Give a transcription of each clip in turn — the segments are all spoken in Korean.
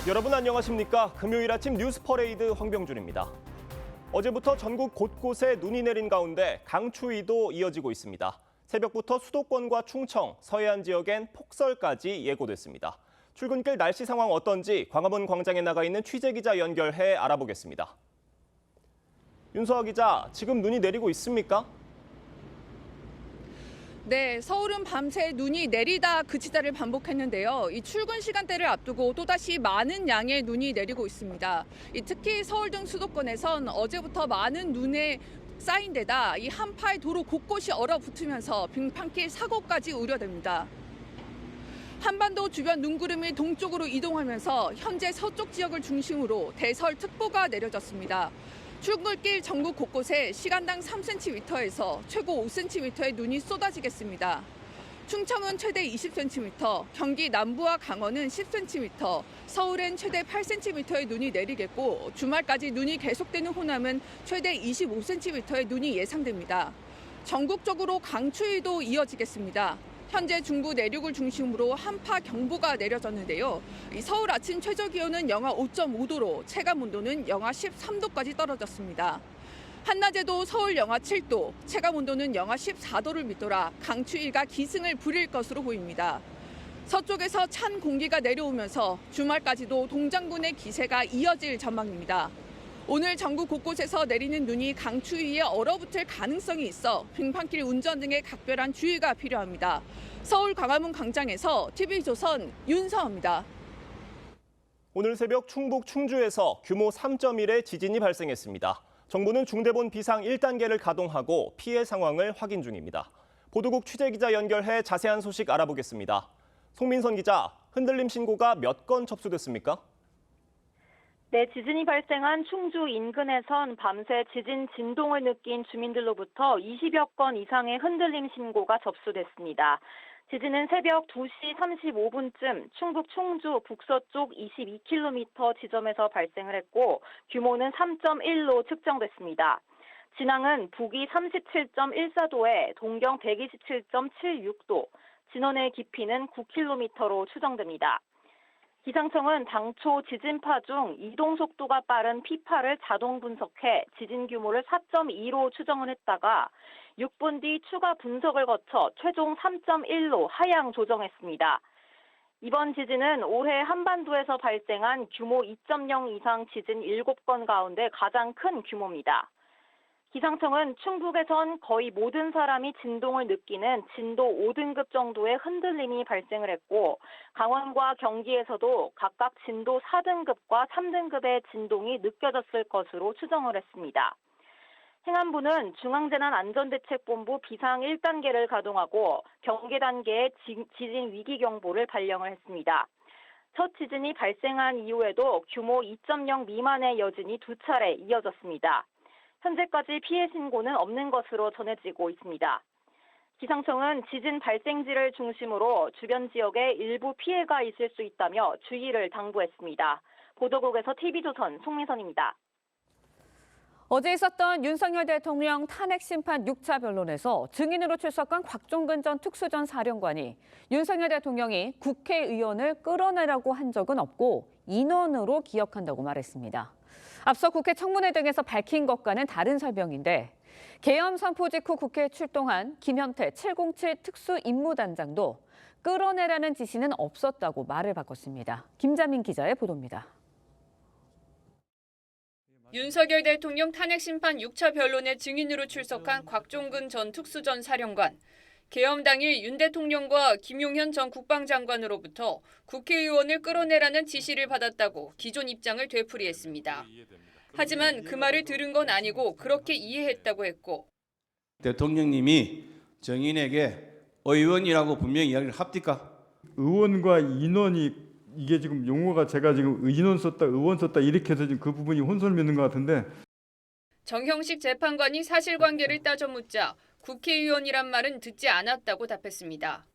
여러분 안녕하십니까? 금요일 아침 뉴스 퍼레이드 황병준입니다. 어제부터 전국 곳곳에 눈이 내린 가운데 강추위도 이어지고 있습니다. 새벽부터 수도권과 충청, 서해안 지역엔 폭설까지 예고됐습니다. 출근길 날씨 상황 어떤지 광화문 광장에 나가 있는 취재기자 연결해 알아보겠습니다. 윤서아 기자, 지금 눈이 내리고 있습니까? 네, 서울은 밤새 눈이 내리다 그치다를 반복했는데요. 이 출근 시간대를 앞두고 또다시 많은 양의 눈이 내리고 있습니다. 특히 서울 등 수도권에선 어제부터 많은 눈에 쌓인 데다 이 한파의 도로 곳곳이 얼어붙으면서 빙판길 사고까지 우려됩니다. 한반도 주변 눈구름이 동쪽으로 이동하면서 현재 서쪽 지역을 중심으로 대설특보가 내려졌습니다. 출근길 전국 곳곳에 시간당 3cm에서 최고 5cm의 눈이 쏟아지겠습니다. 충청은 최대 20cm, 경기 남부와 강원은 10cm, 서울엔 최대 8cm의 눈이 내리겠고 주말까지 눈이 계속되는 호남은 최대 25cm의 눈이 예상됩니다. 전국적으로 강추위도 이어지겠습니다. 현재 중부 내륙을 중심으로 한파 경보가 내려졌는데요. 서울 아침 최저 기온은 영하 5.5도로 체감 온도는 영하 13도까지 떨어졌습니다. 한낮에도 서울 영하 7도, 체감 온도는 영하 14도를 밑돌아 강추위가 기승을 부릴 것으로 보입니다. 서쪽에서 찬 공기가 내려오면서 주말까지도 동장군의 기세가 이어질 전망입니다. 오늘 전국 곳곳에서 내리는 눈이 강추위에 얼어붙을 가능성이 있어 빙판길 운전 등의 각별한 주의가 필요합니다. 서울 광화문 광장에서 TV조선 윤서아입니다. 오늘 새벽 충북 충주에서 규모 3.1의 지진이 발생했습니다. 정부는 중대본 비상 1단계를 가동하고 피해 상황을 확인 중입니다. 보도국 취재기자 연결해 자세한 소식 알아보겠습니다. 송민선 기자, 흔들림 신고가 몇 건 접수됐습니까? 네, 지진이 발생한 충주 인근에선 밤새 지진 진동을 느낀 주민들로부터 20여 건 이상의 흔들림 신고가 접수됐습니다. 지진은 새벽 2시 35분쯤 충북 충주 북서쪽 22km 지점에서 발생을 했고 규모는 3.1로 측정됐습니다. 진앙은 북위 37.14도에 동경 127.76도, 진원의 깊이는 9km로 추정됩니다. 기상청은 당초 지진파 중 이동 속도가 빠른 P8을 자동 분석해 지진 규모를 4.2로 추정을 했다가 6분 뒤 추가 분석을 거쳐 최종 3.1로 하향 조정했습니다. 이번 지진은 올해 한반도에서 발생한 규모 2.0 이상 지진 7건 가운데 가장 큰 규모입니다. 기상청은 충북에선 거의 모든 사람이 진동을 느끼는 진도 5등급 정도의 흔들림이 발생을 했고 강원과 경기에서도 각각 진도 4등급과 3등급의 진동이 느껴졌을 것으로 추정을 했습니다. 행안부는 중앙재난안전대책본부 비상 1단계를 가동하고 경계 단계의 지진 위기 경보를 발령을 했습니다. 첫 지진이 발생한 이후에도 규모 2.0 미만의 여진이 2차례 이어졌습니다. 현재까지 피해 신고는 없는 것으로 전해지고 있습니다. 기상청은 지진 발생지를 중심으로 주변 지역에 일부 피해가 있을 수 있다며 주의를 당부했습니다. 보도국에서 TV조선 송민선입니다. 어제 있었던 윤석열 대통령 탄핵 심판 6차 변론에서 증인으로 출석한 곽종근 전 특수전 사령관이 윤석열 대통령이 국회의원을 끌어내라고 한 적은 없고 인원으로 기억한다고 말했습니다. 앞서 국회 청문회 등에서 밝힌 것과는 다른 설명인데 계엄 선포 직후 국회에 출동한 김현태 707 특수임무단장도 끌어내라는 지시는 없었다고 말을 바꿨습니다. 김자민 기자의 보도입니다. 윤석열 대통령 탄핵 심판 6차 변론에 증인으로 출석한 곽종근 전 특수전 사령관. 계엄 당일 윤 대통령과 김용현 전 국방장관으로부터 국회의원을 끌어내라는 지시를 받았다고 기존 입장을 되풀이했습니다. 하지만 그 말을 들은 건 아니고 그렇게 이해했다고 했고 대통령님이 정인에게 의원이라고 분명히 이야기를 합니까? 의원과 인원이 이게 지금 용어가 제가 지금 인원 썼다, 의원 썼다 이렇게 해서 지금 그 부분이 혼선을 맺는 것 같은데 정형식 재판관이 사실관계를 따져 묻자 국회의원이란 말은 듣지 않았다고 답했습니다.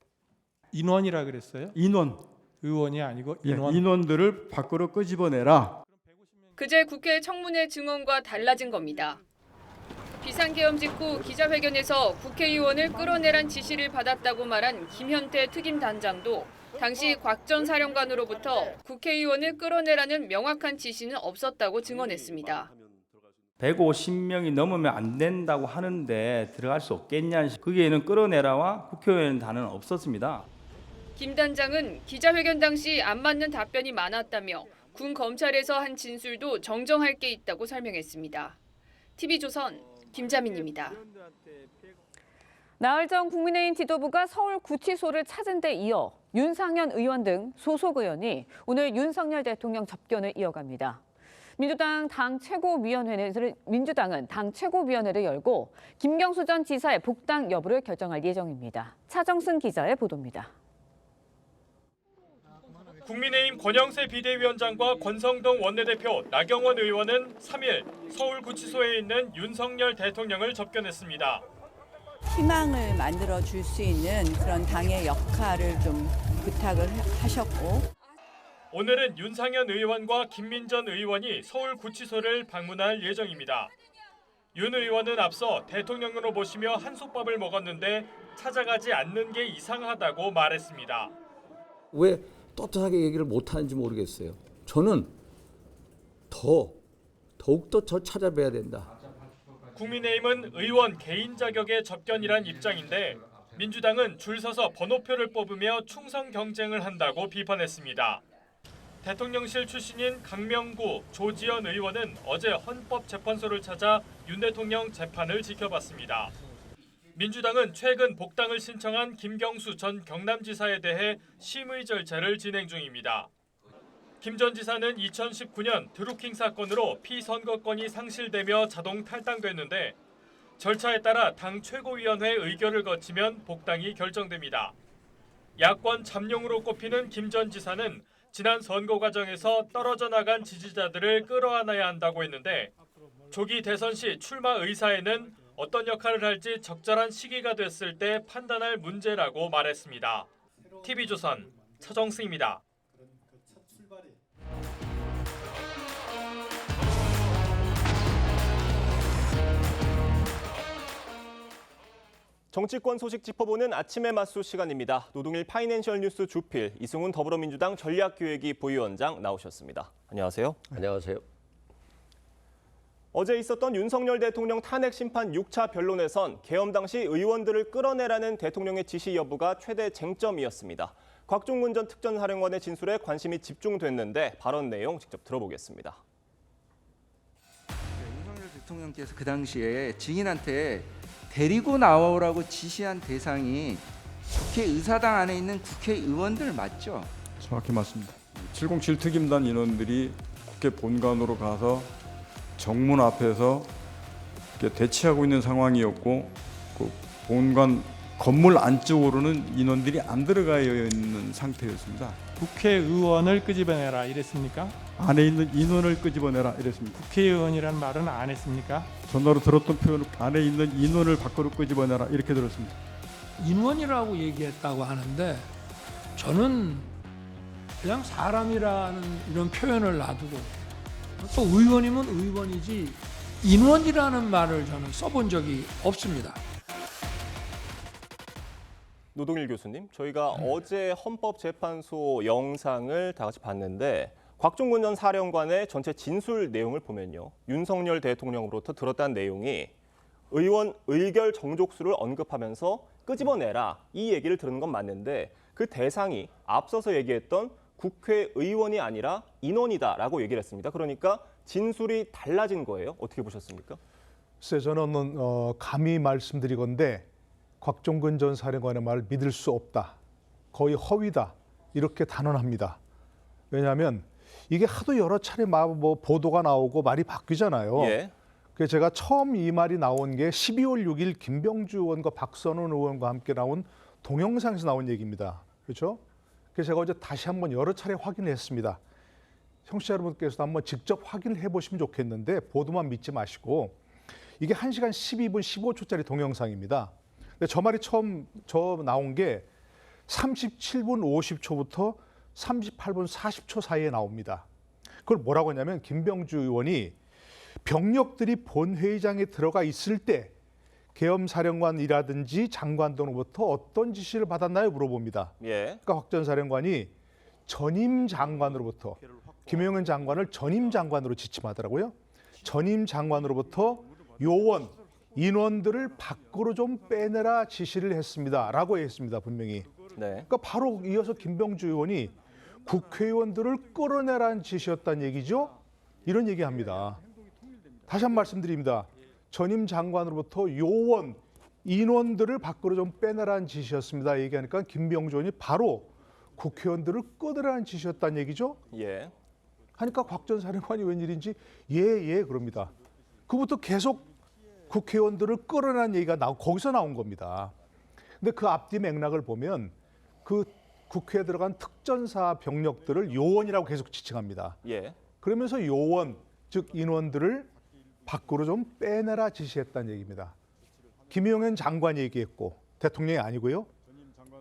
인원이라 그랬어요? 인원, 의원이 아니고 인원. 인원들을 밖으로 끄집어내라. 그제 국회 청문회 증언과 달라진 겁니다. 비상계엄 직후 기자회견에서 국회의원을 끌어내란 지시를 받았다고 말한 김현태 특임단장도 당시 곽 전 사령관으로부터 국회의원을 끌어내라는 명확한 지시는 없었다고 증언했습니다. 150명이 넘으면 안 된다고 하는데 들어갈 수 없겠냐. 거기에는 끌어내라와 국회의원 단어는 없었습니다. 김 단장은 기자회견 당시 안 맞는 답변이 많았다며 군 검찰에서 한 진술도 정정할 게 있다고 설명했습니다. TV조선 김자민입니다. 나흘 전 국민의힘 지도부가 서울 구치소를 찾은 데 이어 윤상현 의원 등 소속 의원이 오늘 윤석열 대통령 접견을 이어갑니다. 민주당은 당 최고위원회를 열고 김경수 전 지사의 복당 여부를 결정할 예정입니다. 차정승 기자의 보도입니다. 국민의힘 권영세 비대위원장과 권성동 원내대표, 나경원 의원은 3일 서울구치소에 있는 윤석열 대통령을 접견했습니다. 희망을 만들어 줄 수 있는 그런 당의 역할을 좀 부탁을 하셨고, 오늘은 윤상현 의원과 김민전 의원이 서울구치소를 방문할 예정입니다. 윤 의원은 앞서 대통령으로 모시며 한솥밥을 먹었는데 찾아가지 않는 게 이상하다고 말했습니다. 왜 떳떳하게 얘기를 못하는지 모르겠어요. 저는 더욱더 저 찾아뵈야 된다. 국민의힘은 의원 개인 자격의 접견이란 입장인데 민주당은 줄 서서 번호표를 뽑으며 충성 경쟁을 한다고 비판했습니다. 대통령실 출신인 강명구, 조지현 의원은 어제 헌법재판소를 찾아 윤 대통령 재판을 지켜봤습니다. 민주당은 최근 복당을 신청한 김경수 전 경남지사에 대해 심의 절차를 진행 중입니다. 김 전 지사는 2019년 드루킹 사건으로 피선거권이 상실되며 자동 탈당됐는데 절차에 따라 당 최고위원회 의결을 거치면 복당이 결정됩니다. 야권 잠룡으로 꼽히는 김 전 지사는 지난 선거 과정에서 떨어져 나간 지지자들을 끌어안아야 한다고 했는데 조기 대선 시 출마 의사에는 어떤 역할을 할지 적절한 시기가 됐을 때 판단할 문제라고 말했습니다. TV조선 차정승입니다. 정치권 소식 짚어보는 아침의 맞수 시간입니다. 노동일 파이낸셜 뉴스 주필, 이승훈 더불어민주당 전략기획위 부위원장 나오셨습니다. 안녕하세요. 안녕하세요. 어제 있었던 윤석열 대통령 탄핵 심판 6차 변론에선 계엄 당시 의원들을 끌어내라는 대통령의 지시 여부가 최대 쟁점이었습니다. 곽종근 전 특전사령관의 진술에 관심이 집중됐는데 발언 내용 직접 들어보겠습니다. 윤석열 대통령께서 그 당시에 증인한테 데리고 나오라고 지시한 대상이 국회의사당 안에 있는 국회의원들 맞죠? 정확히 맞습니다. 707 특임단 인원들이 국회 본관으로 가서 정문 앞에서 대치하고 있는 상황이었고 그 본관 건물 안쪽으로는 인원들이 안 들어가 있는 상태였습니다. 국회의원을 끄집어내라 이랬습니까? 안에 있는 인원을 끄집어내라 이랬습니다. 국회의원이라는 말은 안 했습니까? 전화로 들었던 표현은 안에 있는 인원을 밖으로 끄집어내라 이렇게 들었습니다. 인원이라고 얘기했다고 하는데 저는 그냥 사람이라는 이런 표현을 놔두고 또 의원이면 의원이지 인원이라는 말을 저는 써본 적이 없습니다. 노동일 교수님, 저희가 어제 헌법재판소 영상을 다 같이 봤는데 곽종근 전 사령관의 전체 진술 내용을 보면요. 윤석열 대통령으로부터 들었다는 내용이 의원 의결 정족수를 언급하면서 끄집어내라 이 얘기를 들은 건 맞는데 그 대상이 앞서서 얘기했던 국회의원이 아니라 인원이다라고 얘기를 했습니다. 그러니까 진술이 달라진 거예요. 어떻게 보셨습니까? 글쎄 저는 감히 말씀드리건데 곽종근 전 사령관의 말을 믿을 수 없다. 거의 허위다. 이렇게 단언합니다. 왜냐하면 이게 하도 여러 차례 보도가 나오고 말이 바뀌잖아요. 예. 그래서 제가 처음 이 말이 나온 게 12월 6일 김병주 의원과 박선원 의원과 함께 나온 동영상에서 나온 얘기입니다. 그렇죠? 그래서 제가 어제 다시 한번 여러 차례 확인을 했습니다. 청취자 여러분께서도 한번 직접 확인을 해보시면 좋겠는데 보도만 믿지 마시고 이게 1시간 12분 15초짜리 동영상입니다. 근데 저 말이 처음 나온 게 37분 50초부터 38분 40초 사이에 나옵니다. 그걸 뭐라고 했냐면 김병주 의원이 병력들이 본회의장에 들어가 있을 때 계엄사령관이라든지 장관 등으로부터 어떤 지시를 받았나요? 물어봅니다. 예. 그러니까 확전사령관이 전임 장관으로부터 김용현 장관을 전임 장관으로 지침하더라고요. 전임 장관으로부터 요원, 인원들을 밖으로 좀 빼내라 지시를 했습니다라고 했습니다. 분명히. 네. 그러니까 바로 이어서 김병주 의원이 국회의원들을 끌어내라는 지시였다는 얘기죠. 이런 얘기합니다. 다시 한 번 말씀드립니다. 전임 장관으로부터 요원, 인원들을 밖으로 좀 빼내라는 지시였습니다. 얘기하니까 김병주 의원이 바로 국회의원들을 끌어내라는 지시였다는 얘기죠. 예. 하니까 곽 전 사령관이 웬일인지 예 그럽니다. 그부터 계속 국회의원들을 끌어내라는 얘기가 거기서 나온 겁니다. 근데 그 앞뒤 맥락을 보면 그 국회에 들어간 특전사 병력들을 요원이라고 계속 지칭합니다. 예. 그러면서 요원, 즉 인원들을 밖으로 좀 빼내라 지시했다는 얘기입니다. 김용현 장관이 얘기했고 대통령이 아니고요.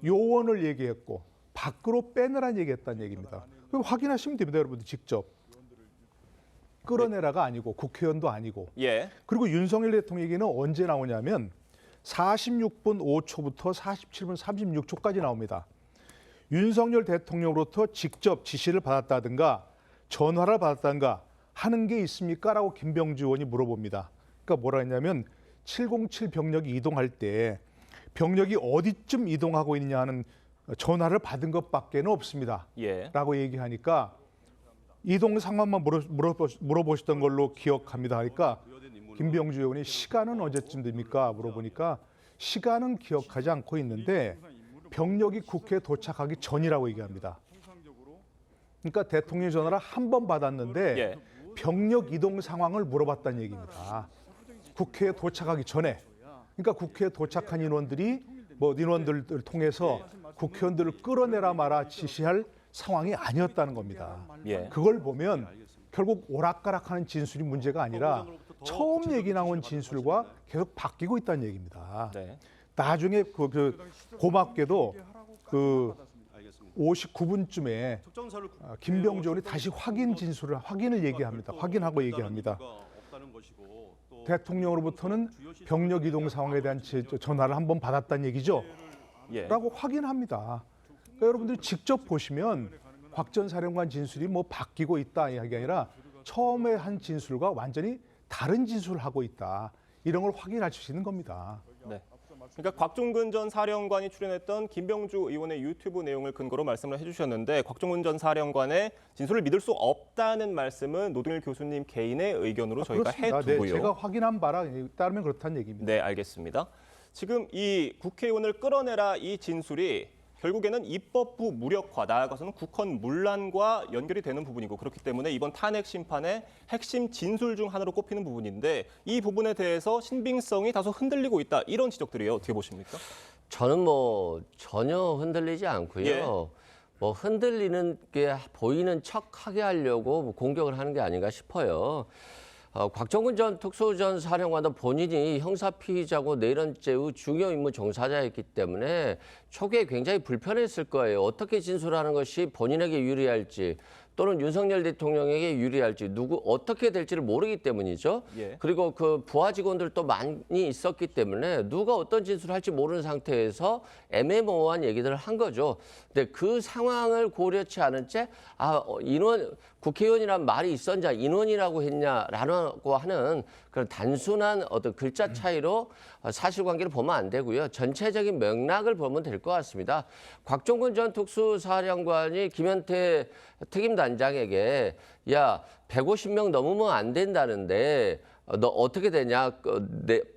요원을 얘기했고 밖으로 빼내라는 얘기했다는 얘기입니다. 확인하시면 됩니다. 여러분들 직접. 끌어내라가 아니고 국회의원도 아니고. 예. 그리고 윤석열 대통령 얘기는 언제 나오냐면 46분 5초부터 47분 36초까지 나옵니다. 윤석열 대통령으로부터 직접 지시를 받았다든가 전화를 받았다든가 하는 게 있습니까? 라고 김병주 의원이 물어봅니다. 그러니까 뭐라 했냐면 707 병력이 이동할 때 병력이 어디쯤 이동하고 있느냐 하는 전화를 받은 것밖에는 없습니다. 예. 라고 얘기하니까 이동 상황만 물어보셨던 걸로 기억합니다. 하니까 김병주 의원이 시간은 언제쯤 됩니까? 물어보니까 시간은 기억하지 않고 있는데 병력이 국회에 도착하기 전이라고 얘기합니다. 그러니까 대통령 전화를 한 번 받았는데 예. 병력 이동 상황을 물어봤다는 얘기입니다. 국회에 도착하기 전에. 그러니까 국회에 도착한 인원들이 인원들을 통해서 국회의원들을 끌어내라 마라 지시할 상황이 아니었다는 겁니다. 예. 그걸 보면 결국 오락가락하는 진술이 문제가 아니라 처음 얘기 나온 진술과 계속 바뀌고 있다는 얘기입니다. 네. 나중에 고맙게도 59분쯤에 김병주 의원이 다시 확인을 얘기합니다. 확인하고 얘기합니다. 대통령으로부터는 병력 이동 상황에 대한 전화를 한번 받았다는 얘기죠. 예. 라고 확인합니다. 그러니까 여러분들이 직접 보시면 곽 전 사령관 진술이 바뀌고 있다 이야기가 아니라 처음에 한 진술과 완전히 다른 진술을 하고 있다. 이런 걸 확인할 수 있는 겁니다. 네. 그러니까 곽종근 전 사령관이 출연했던 김병주 의원의 유튜브 내용을 근거로 말씀을 해주셨는데 곽종근 전 사령관의 진술을 믿을 수 없다는 말씀은 노동일 교수님 개인의 의견으로 저희가 해두고요. 네, 제가 확인한 바라 따르면 그렇다는 얘기입니다. 네, 알겠습니다. 지금 이 국회의원을 끌어내라 이 진술이 결국에는 입법부 무력화, 나아가서는 국헌 문란과 연결이 되는 부분이고 그렇기 때문에 이번 탄핵 심판의 핵심 진술 중 하나로 꼽히는 부분인데 이 부분에 대해서 신빙성이 다소 흔들리고 있다. 이런 지적들이에요. 어떻게 보십니까? 저는 전혀 흔들리지 않고요. 예. 흔들리는 게 보이는 척하게 하려고 공격을 하는 게 아닌가 싶어요. 곽종근 전 특수전 사령관도 본인이 형사 피의자고 내란죄의 중요 임무 종사자였기 때문에 초기에 굉장히 불편했을 거예요. 어떻게 진술하는 것이 본인에게 유리할지 또는 윤석열 대통령에게 유리할지 어떻게 될지를 모르기 때문이죠. 예. 그리고 그 부하 직원들도 많이 있었기 때문에 누가 어떤 진술을 할지 모르는 상태에서 애매모호한 얘기들을 한 거죠. 근데 그 상황을 고려치 않은 채 국회의원이란 말이 있었냐, 인원이라고 했냐라고 하는 그런 단순한 어떤 글자 차이로 사실관계를 보면 안 되고요. 전체적인 맥락을 보면 될 것 같습니다. 곽종근 전 특수사령관이 김현태 특임단장에게 150명 넘으면 안 된다는데 너 어떻게 되냐,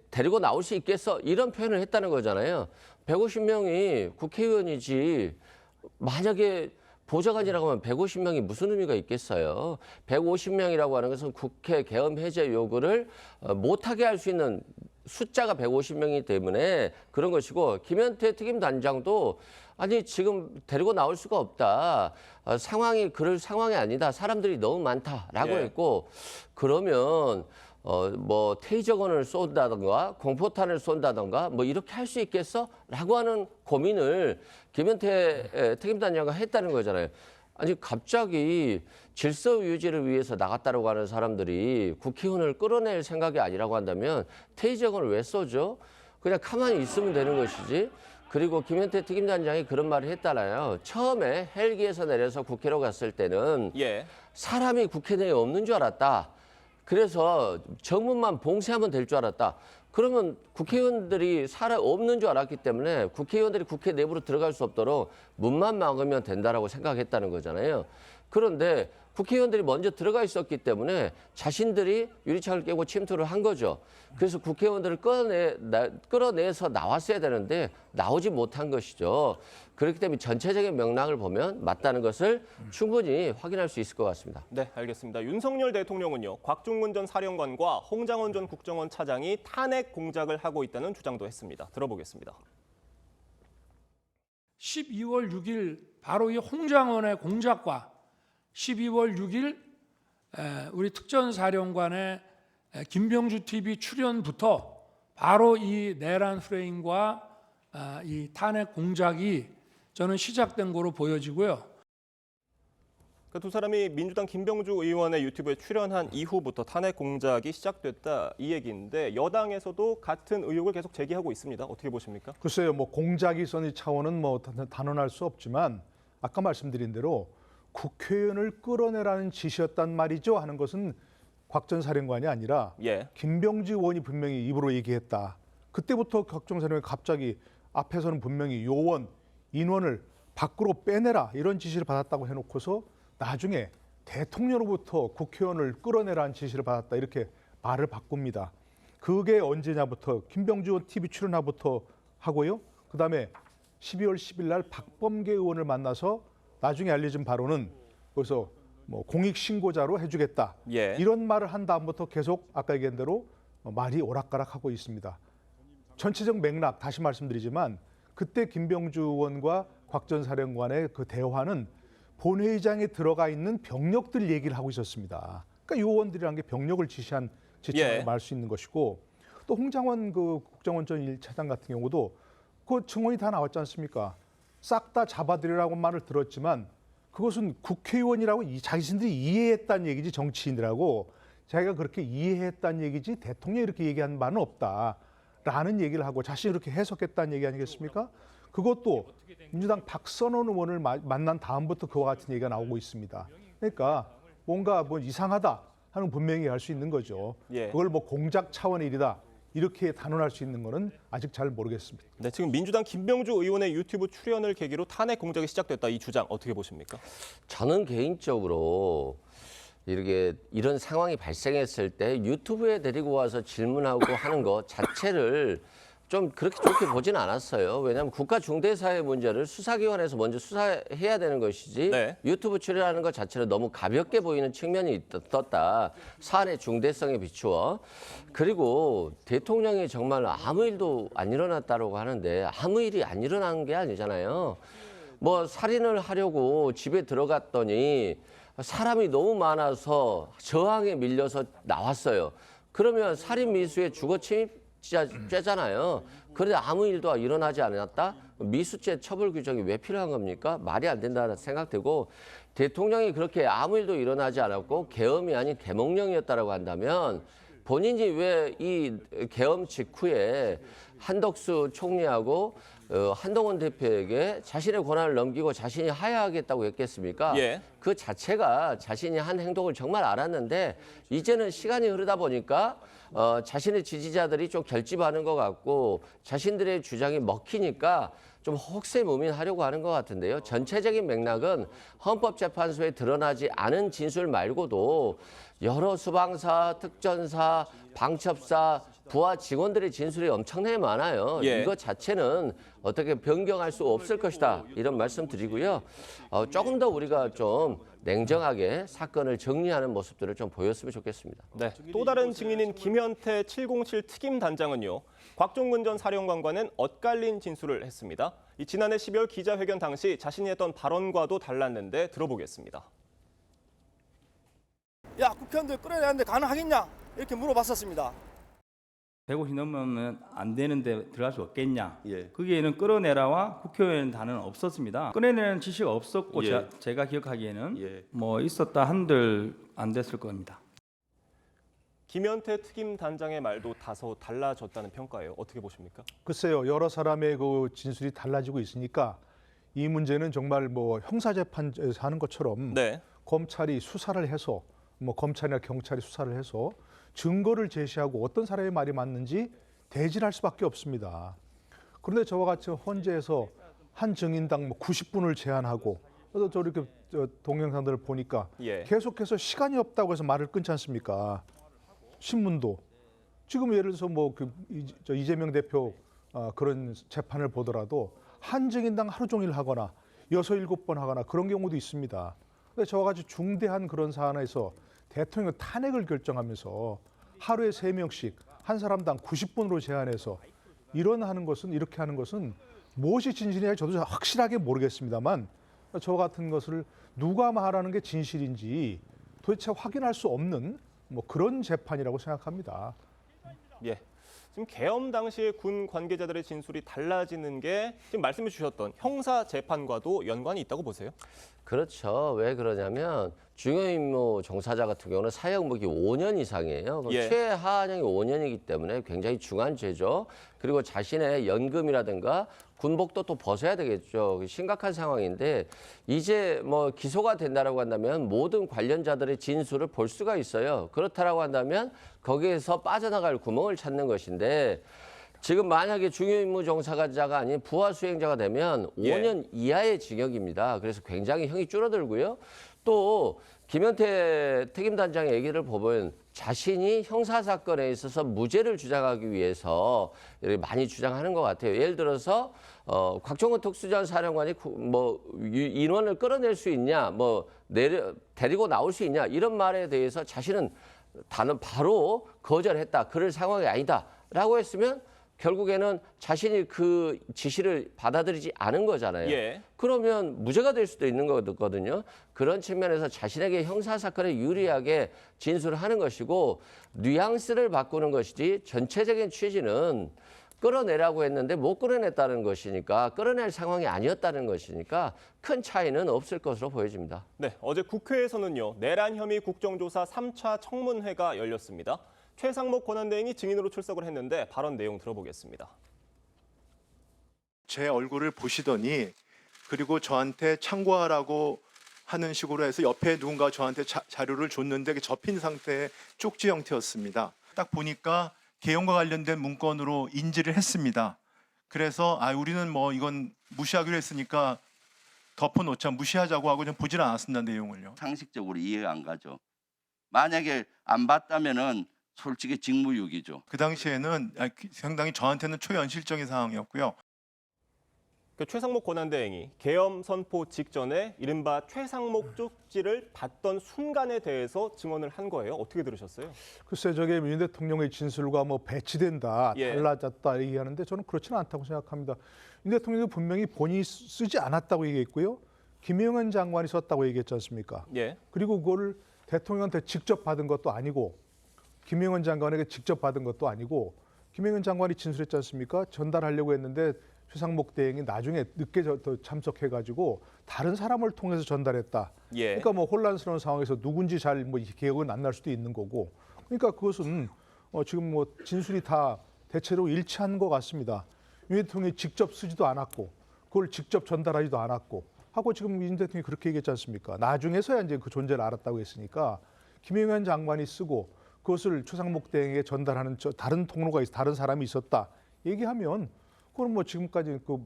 데리고 나올 수 있겠어? 이런 표현을 했다는 거잖아요. 150명이 국회의원이지 만약에 보좌관이라고 하면 150명이 무슨 의미가 있겠어요. 150명이라고 하는 것은 국회 계엄 해제 요구를 못하게 할 수 있는 숫자가 150명이기 때문에 그런 것이고 김현태 특임단장도 지금 데리고 나올 수가 없다. 상황이 그럴 상황이 아니다. 사람들이 너무 많다라고 했고 그러면 테이저건을 쏜다던가 공포탄을 쏜다던가 이렇게 할 수 있겠어? 라고 하는 고민을 김현태 특임단장과 했다는 거잖아요. 갑자기 질서 유지를 위해서 나갔다고 하는 사람들이 국회의원을 끌어낼 생각이 아니라고 한다면 테이저건을 왜 쏘죠? 그냥 가만히 있으면 되는 것이지. 그리고 김현태 특임단장이 그런 말을 했잖아요. 처음에 헬기에서 내려서 국회로 갔을 때는 사람이 국회 내에 없는 줄 알았다. 그래서 정문만 봉쇄하면 될 줄 알았다. 그러면 국회의원들이 사람 없는 줄 알았기 때문에 국회의원들이 국회 내부로 들어갈 수 없도록 문만 막으면 된다라고 생각했다는 거잖아요. 그런데 국회의원들이 먼저 들어가 있었기 때문에 자신들이 유리창을 깨고 침투를 한 거죠. 그래서 국회의원들을 끌어내서 나왔어야 되는데 나오지 못한 것이죠. 그렇기 때문에 전체적인 맥락을 보면 맞다는 것을 충분히 확인할 수 있을 것 같습니다. 네, 알겠습니다. 윤석열 대통령은요, 곽종근 전 사령관과 홍장원 전 국정원 차장이 탄핵 공작을 하고 있다는 주장도 했습니다. 들어보겠습니다. 12월 6일 바로 이 홍장원의 공작과 12월 6일 우리 특전사령관의 김병주 TV 출연부터 바로 이 내란 프레임과 이 탄핵 공작이 저는 시작된 거로 보여지고요. 그 두 사람이 민주당 김병주 의원의 유튜브에 출연한 이후부터 탄핵 공작이 시작됐다 이 얘기인데 여당에서도 같은 의혹을 계속 제기하고 있습니다. 어떻게 보십니까? 글쎄요, 뭐 공작이 있었는 차원은 뭐 단언할 수 없지만 아까 말씀드린 대로 국회의원을 끌어내라는 지시였단 말이죠 하는 것은 곽 전 사령관이 아니라 김병주 의원이 분명히 입으로 얘기했다. 그때부터 곽 전 사령관이 갑자기 앞에서는 분명히 요원, 인원을 밖으로 빼내라 이런 지시를 받았다고 해놓고서 나중에 대통령으로부터 국회의원을 끌어내라는 지시를 받았다 이렇게 말을 바꿉니다. 그게 언제냐부터 김병주 의원 TV 출연화부터 하고요. 그다음에 12월 10일 날 박범계 의원을 만나서 나중에 알려진 바로는 거기서 뭐 공익신고자로 해주겠다. 이런 말을 한 다음부터 계속 아까 얘기한 대로 말이 오락가락하고 있습니다. 전체적 맥락 다시 말씀드리지만 그때 김병주 의원과 곽 전 사령관의 그 대화는 본회의장에 들어가 있는 병력들 얘기를 하고 있었습니다. 그러니까 요원들이라는 게 병력을 지시한 지침을 말 수 있는 것이고 또 홍장원 그 국정원 전 1차장 같은 경우도 그 증언이 다 나왔지 않습니까? 싹 다 잡아들이라고 말을 들었지만 그것은 국회의원이라고 자신들이 이해했다는 얘기지 정치인이라고 자기가 그렇게 이해했다는 얘기지 대통령이 이렇게 얘기한 바는 없다라는 얘기를 하고 자신이 이렇게 해석했다는 얘기 아니겠습니까? 그것도 민주당 박선원 의원을 만난 다음부터 그와 같은 얘기가 나오고 있습니다. 그러니까 뭔가 뭐 이상하다 하는 분명히 할 수 있는 거죠. 그걸 뭐 공작 차원의 일이다. 이렇게 단언할 수 있는 거는 아직 잘 모르겠습니다. 네, 지금 민주당 김병주 의원의 유튜브 출연을 계기로 탄핵 공작이 시작됐다 이 주장 어떻게 보십니까? 저는 개인적으로 이런 상황이 발생했을 때 유튜브에 데리고 와서 질문하고 하는 것 자체를 좀 그렇게 좋게 보진 않았어요. 왜냐하면 국가 중대사의 문제를 수사기관에서 먼저 수사해야 되는 것이지 유튜브 출연하는 것 자체는 너무 가볍게 보이는 측면이 있었다. 사안의 중대성에 비추어. 그리고 대통령이 정말 아무 일도 안 일어났다고 하는데 아무 일이 안 일어난 게 아니잖아요. 뭐 살인을 하려고 집에 들어갔더니 사람이 너무 많아서 저항에 밀려서 나왔어요. 그러면 살인 미수의 주거 침입죄잖아요. 그런데 아무 일도 일어나지 않았다? 미수죄 처벌 규정이 왜 필요한 겁니까? 말이 안 된다는 생각되고 대통령이 그렇게 아무 일도 일어나지 않았고 계엄이 아닌 계몽령이었다라고 한다면 본인이 왜 이 계엄 직후에 한덕수 총리하고 한동훈 대표에게 자신의 권한을 넘기고 자신이 하야하겠다고 했겠습니까? 그 자체가 자신이 한 행동을 정말 알았는데 이제는 시간이 흐르다 보니까 자신의 지지자들이 좀 결집하는 것 같고 자신들의 주장이 먹히니까 좀 혹세무민하려고 하는 것 같은데요. 전체적인 맥락은 헌법재판소에 드러나지 않은 진술 말고도 여러 수방사, 특전사, 방첩사, 부하 직원들의 진술이 엄청나게 많아요. 이것 자체는 어떻게 변경할 수 없을 것이다. 이런 말씀 드리고요. 조금 더 우리가 좀 냉정하게 사건을 정리하는 모습들을 좀 보였으면 좋겠습니다. 네, 또 다른 증인인 김현태 707 특임단장은요. 곽종근 전 사령관과는 엇갈린 진술을 했습니다. 지난해 12월 기자회견 당시 자신이 했던 발언과도 달랐는데 들어보겠습니다. 야, 국회의원들 끌어내는데 가능하겠냐? 이렇게 물어봤었습니다. 150 넘으면 안 되는데 들어갈 수 없겠냐? 거기에는 끌어내라와 국회의원 단어는 없었습니다. 끌어내는 지시가 없었고 제가 기억하기에는 뭐 있었다 한들 안 됐을 겁니다. 김현태 특임단장의 말도 다소 달라졌다는 평가예요. 어떻게 보십니까? 글쎄요, 여러 사람의 그 진술이 달라지고 있으니까 이 문제는 정말 뭐 형사재판에서 하는 것처럼 네. 검찰이 수사를 해서 뭐 검찰이나 경찰이 수사를 해서 증거를 제시하고 어떤 사람의 말이 맞는지 대질할 수밖에 없습니다. 그런데 저와 같이 헌재에서 한 증인당 뭐 90분을 제한하고 그래서 저 이렇게 동영상들을 보니까 예. 계속해서 시간이 없다고 해서 말을 끊지 않습니까? 신문도 지금 예를 들어서 뭐 그 이재명 대표 그런 재판을 보더라도 한 증인당 하루 종일 하거나 6, 7번 하거나 그런 경우도 있습니다. 근데 저와 같이 중대한 그런 사안에서 대통령 탄핵을 결정하면서 하루에 3명씩 한 사람당 90분으로 제한해서 이렇게 하는 것은 무엇이 진실인지 저도 확실하게 모르겠습니다만 저 같은 것을 누가 말하는 게 진실인지 도대체 확인할 수 없는 뭐 그런 재판이라고 생각합니다. 예. 지금 계엄 당시에 군 관계자들의 진술이 달라지는 게 지금 말씀해 주셨던 형사 재판과도 연관이 있다고 보세요? 그렇죠. 왜 그러냐면 중요임무 종사자 같은 경우는 사형 무기 5년 이상이에요. 예. 최하한형이 5년이기 때문에 굉장히 중한 죄죠. 그리고 자신의 연금이라든가 군복도 또 벗어야 되겠죠. 심각한 상황인데 이제 뭐 기소가 된다라고 한다면 모든 관련자들의 진술을 볼 수가 있어요. 그렇다라고 한다면 거기에서 빠져나갈 구멍을 찾는 것인데 지금 만약에 중요임무 종사자가 아닌 부하 수행자가 되면 5년 이하의 징역입니다. 그래서 굉장히 형이 줄어들고요. 또 김현태 특임단장의 얘기를 보면 자신이 형사사건에 있어서 무죄를 주장하기 위해서 이렇게 많이 주장하는 것 같아요. 예를 들어서 곽종근 특수전 사령관이 뭐 인원을 끌어낼 수 있냐, 뭐 데리고 나올 수 있냐 이런 말에 대해서 자신은 바로 거절했다. 그럴 상황이 아니다라고 했으면 결국에는 자신이 그 지시를 받아들이지 않은 거잖아요. 예. 그러면 무죄가 될 수도 있는 거거든요. 그런 측면에서 자신에게 형사사건에 유리하게 진술을 하는 것이고 뉘앙스를 바꾸는 것이지 전체적인 취지는 끌어내라고 했는데 못 끌어냈다는 것이니까 끌어낼 상황이 아니었다는 것이니까 큰 차이는 없을 것으로 보여집니다. 네, 어제 국회에서는요. 내란 혐의 국정조사 3차 청문회가 열렸습니다. 최상목 권한대행이 증인으로 출석을 했는데 발언 내용 들어보겠습니다. 제 얼굴을 보시더니 그리고 저한테 참고하라고 하는 식으로 해서 옆에 누군가 저한테 자료를 줬는데 접힌 상태의 쪽지 형태였습니다. 딱 보니까 계엄과 관련된 문건으로 인지를 했습니다. 그래서 우리는 뭐 이건 무시하기로 했으니까 덮어놓자, 무시하자고 하고 좀 보질 않았습니다, 내용을요. 상식적으로 이해가 안 가죠. 만약에 안 봤다면은 솔직히 직무유기죠. 그 당시에는 상당히 저한테는 초현실적인 상황이었고요. 그 최상목 권한대행이 계엄 선포 직전에 이른바 최상목 쪽지를 받던 순간에 대해서 증언을 한 거예요. 어떻게 들으셨어요? 글쎄 저게 윤 대통령의 진술과 뭐 배치된다, 예. 달라졌다 얘기하는데 저는 그렇지는 않다고 생각합니다. 윤 대통령이 분명히 본인이 쓰지 않았다고 얘기했고요. 김영현 장관이 썼다고 얘기했지 않습니까? 예. 그리고 그걸 대통령한테 직접 받은 것도 아니고 김영현 장관에게 직접 받은 것도 아니고 김영현 장관이 진술했지 않습니까? 전달하려고 했는데 최상목 대행이 나중에 늦게 참석해가지고 다른 사람을 통해서 전달했다. 예. 그러니까 뭐 혼란스러운 상황에서 누군지 잘 뭐 기억은 안 날 수도 있는 거고. 그러니까 그것은 지금 뭐 진술이 다 대체로 일치한 것 같습니다. 윤 대통령이 직접 쓰지도 않았고 그걸 직접 전달하지도 않았고 하고 지금 윤 대통령이 그렇게 얘기했지 않습니까? 나중에서야 이제 그 존재를 알았다고 했으니까 김영현 장관이 쓰고 그것을 최상목 대행에게 전달하는 다른 통로가 다른 사람이 있었다 얘기하면 그건 뭐 지금까지 그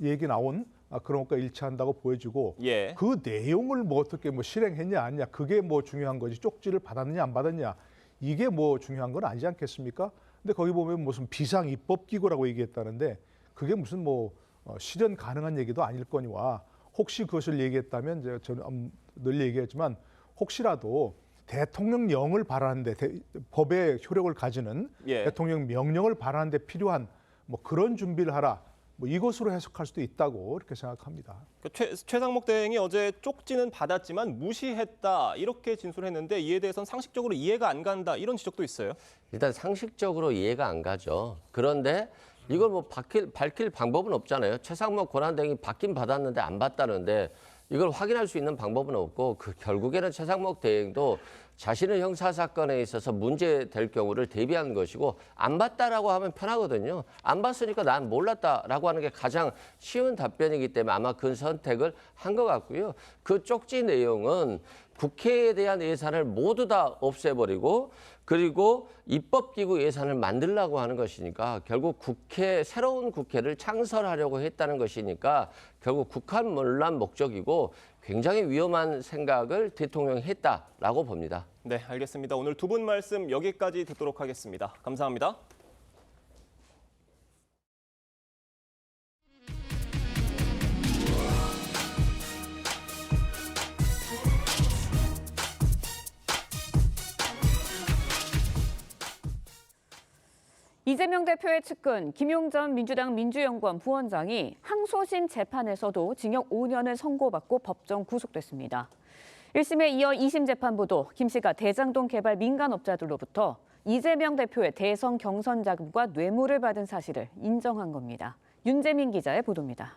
얘기 나온 그런 것과 일치한다고 보여지고 예. 그 내용을 뭐 어떻게 뭐 실행했냐 아니냐 그게 뭐 중요한 거지 쪽지를 받았느냐 안 받았냐 이게 뭐 중요한 건 아니지 않겠습니까? 근데 거기 보면 무슨 비상 입법 기구라고 얘기했다는데 그게 무슨 뭐 실현 가능한 얘기도 아닐 거니와 혹시 그것을 얘기했다면 저는 늘 얘기했지만 혹시라도 대통령령을 발하는데 법의 효력을 가지는 예. 대통령 명령을 발하는데 필요한 뭐 그런 준비를 하라. 뭐 이것으로 해석할 수도 있다고 이렇게 생각합니다. 최상목 대행이 어제 쪽지는 받았지만 무시했다 이렇게 진술했는데 이에 대해서는 상식적으로 이해가 안 간다 이런 지적도 있어요. 일단 상식적으로 이해가 안 가죠. 그런데 이걸 뭐 밝힐 방법은 없잖아요. 최상목 권한대행이 받긴 받았는데 안 받다는데 이걸 확인할 수 있는 방법은 없고 결국에는 최상목 대행도 자신의 형사 사건에 있어서 문제될 경우를 대비하는 것이고 안 봤다라고 하면 편하거든요. 안 봤으니까 난 몰랐다라고 하는 게 가장 쉬운 답변이기 때문에 아마 그 선택을 한 것 같고요. 그 쪽지 내용은 국회에 대한 예산을 모두 다 없애버리고 그리고 입법기구 예산을 만들려고 하는 것이니까 결국 새로운 국회를 창설하려고 했다는 것이니까 결국 국한문란 목적이고 굉장히 위험한 생각을 대통령이 했다라고 봅니다. 네, 알겠습니다. 오늘 두 분 말씀 여기까지 듣도록 하겠습니다. 감사합니다. 이재명 대표의 측근 김용전 민주당 민주연구원 부원장이 항소심 재판에서도 징역 5년을 선고받고 법정 구속됐습니다. 1심에 이어 2심 재판부도 김 씨가 대장동 개발 민간업자들로부터 이재명 대표의 대선 경선 자금과 뇌물을 받은 사실을 인정한 겁니다. 윤재민 기자의 보도입니다.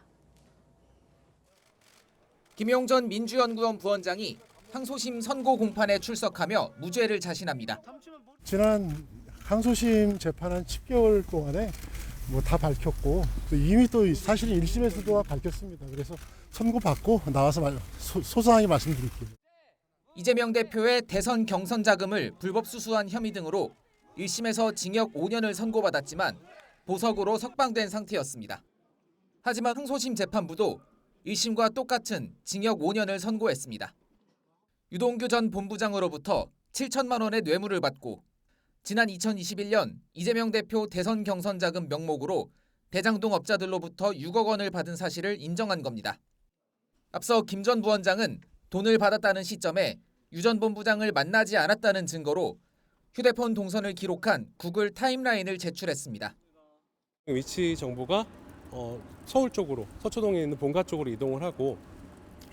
김용전 민주연구원 부원장이 항소심 선고 공판에 출석하며 무죄를 자신합니다. 지난 항소심 재판은 10개월 동안에 다 밝혔고 또 이미 또 사실은 1심에서도 밝혔습니다. 그래서 선고받고 나와서 소상하게 말씀드릴게요. 이재명 대표의 대선 경선 자금을 불법 수수한 혐의 등으로 1심에서 징역 5년을 선고받았지만 보석으로 석방된 상태였습니다. 하지만 항소심 재판부도 1심과 똑같은 징역 5년을 선고했습니다. 유동규 전 본부장으로부터 7천만 원의 뇌물을 받고 지난 2021년 이재명 대표 대선 경선 자금 명목으로 대장동 업자들로부터 6억 원을 받은 사실을 인정한 겁니다. 앞서 김 전 부원장은 돈을 받았다는 시점에 유 전 본부장을 만나지 않았다는 증거로 휴대폰 동선을 기록한 구글 타임라인을 제출했습니다. 위치 정보가 서울 쪽으로 서초동에 있는 본가 쪽으로 이동을 하고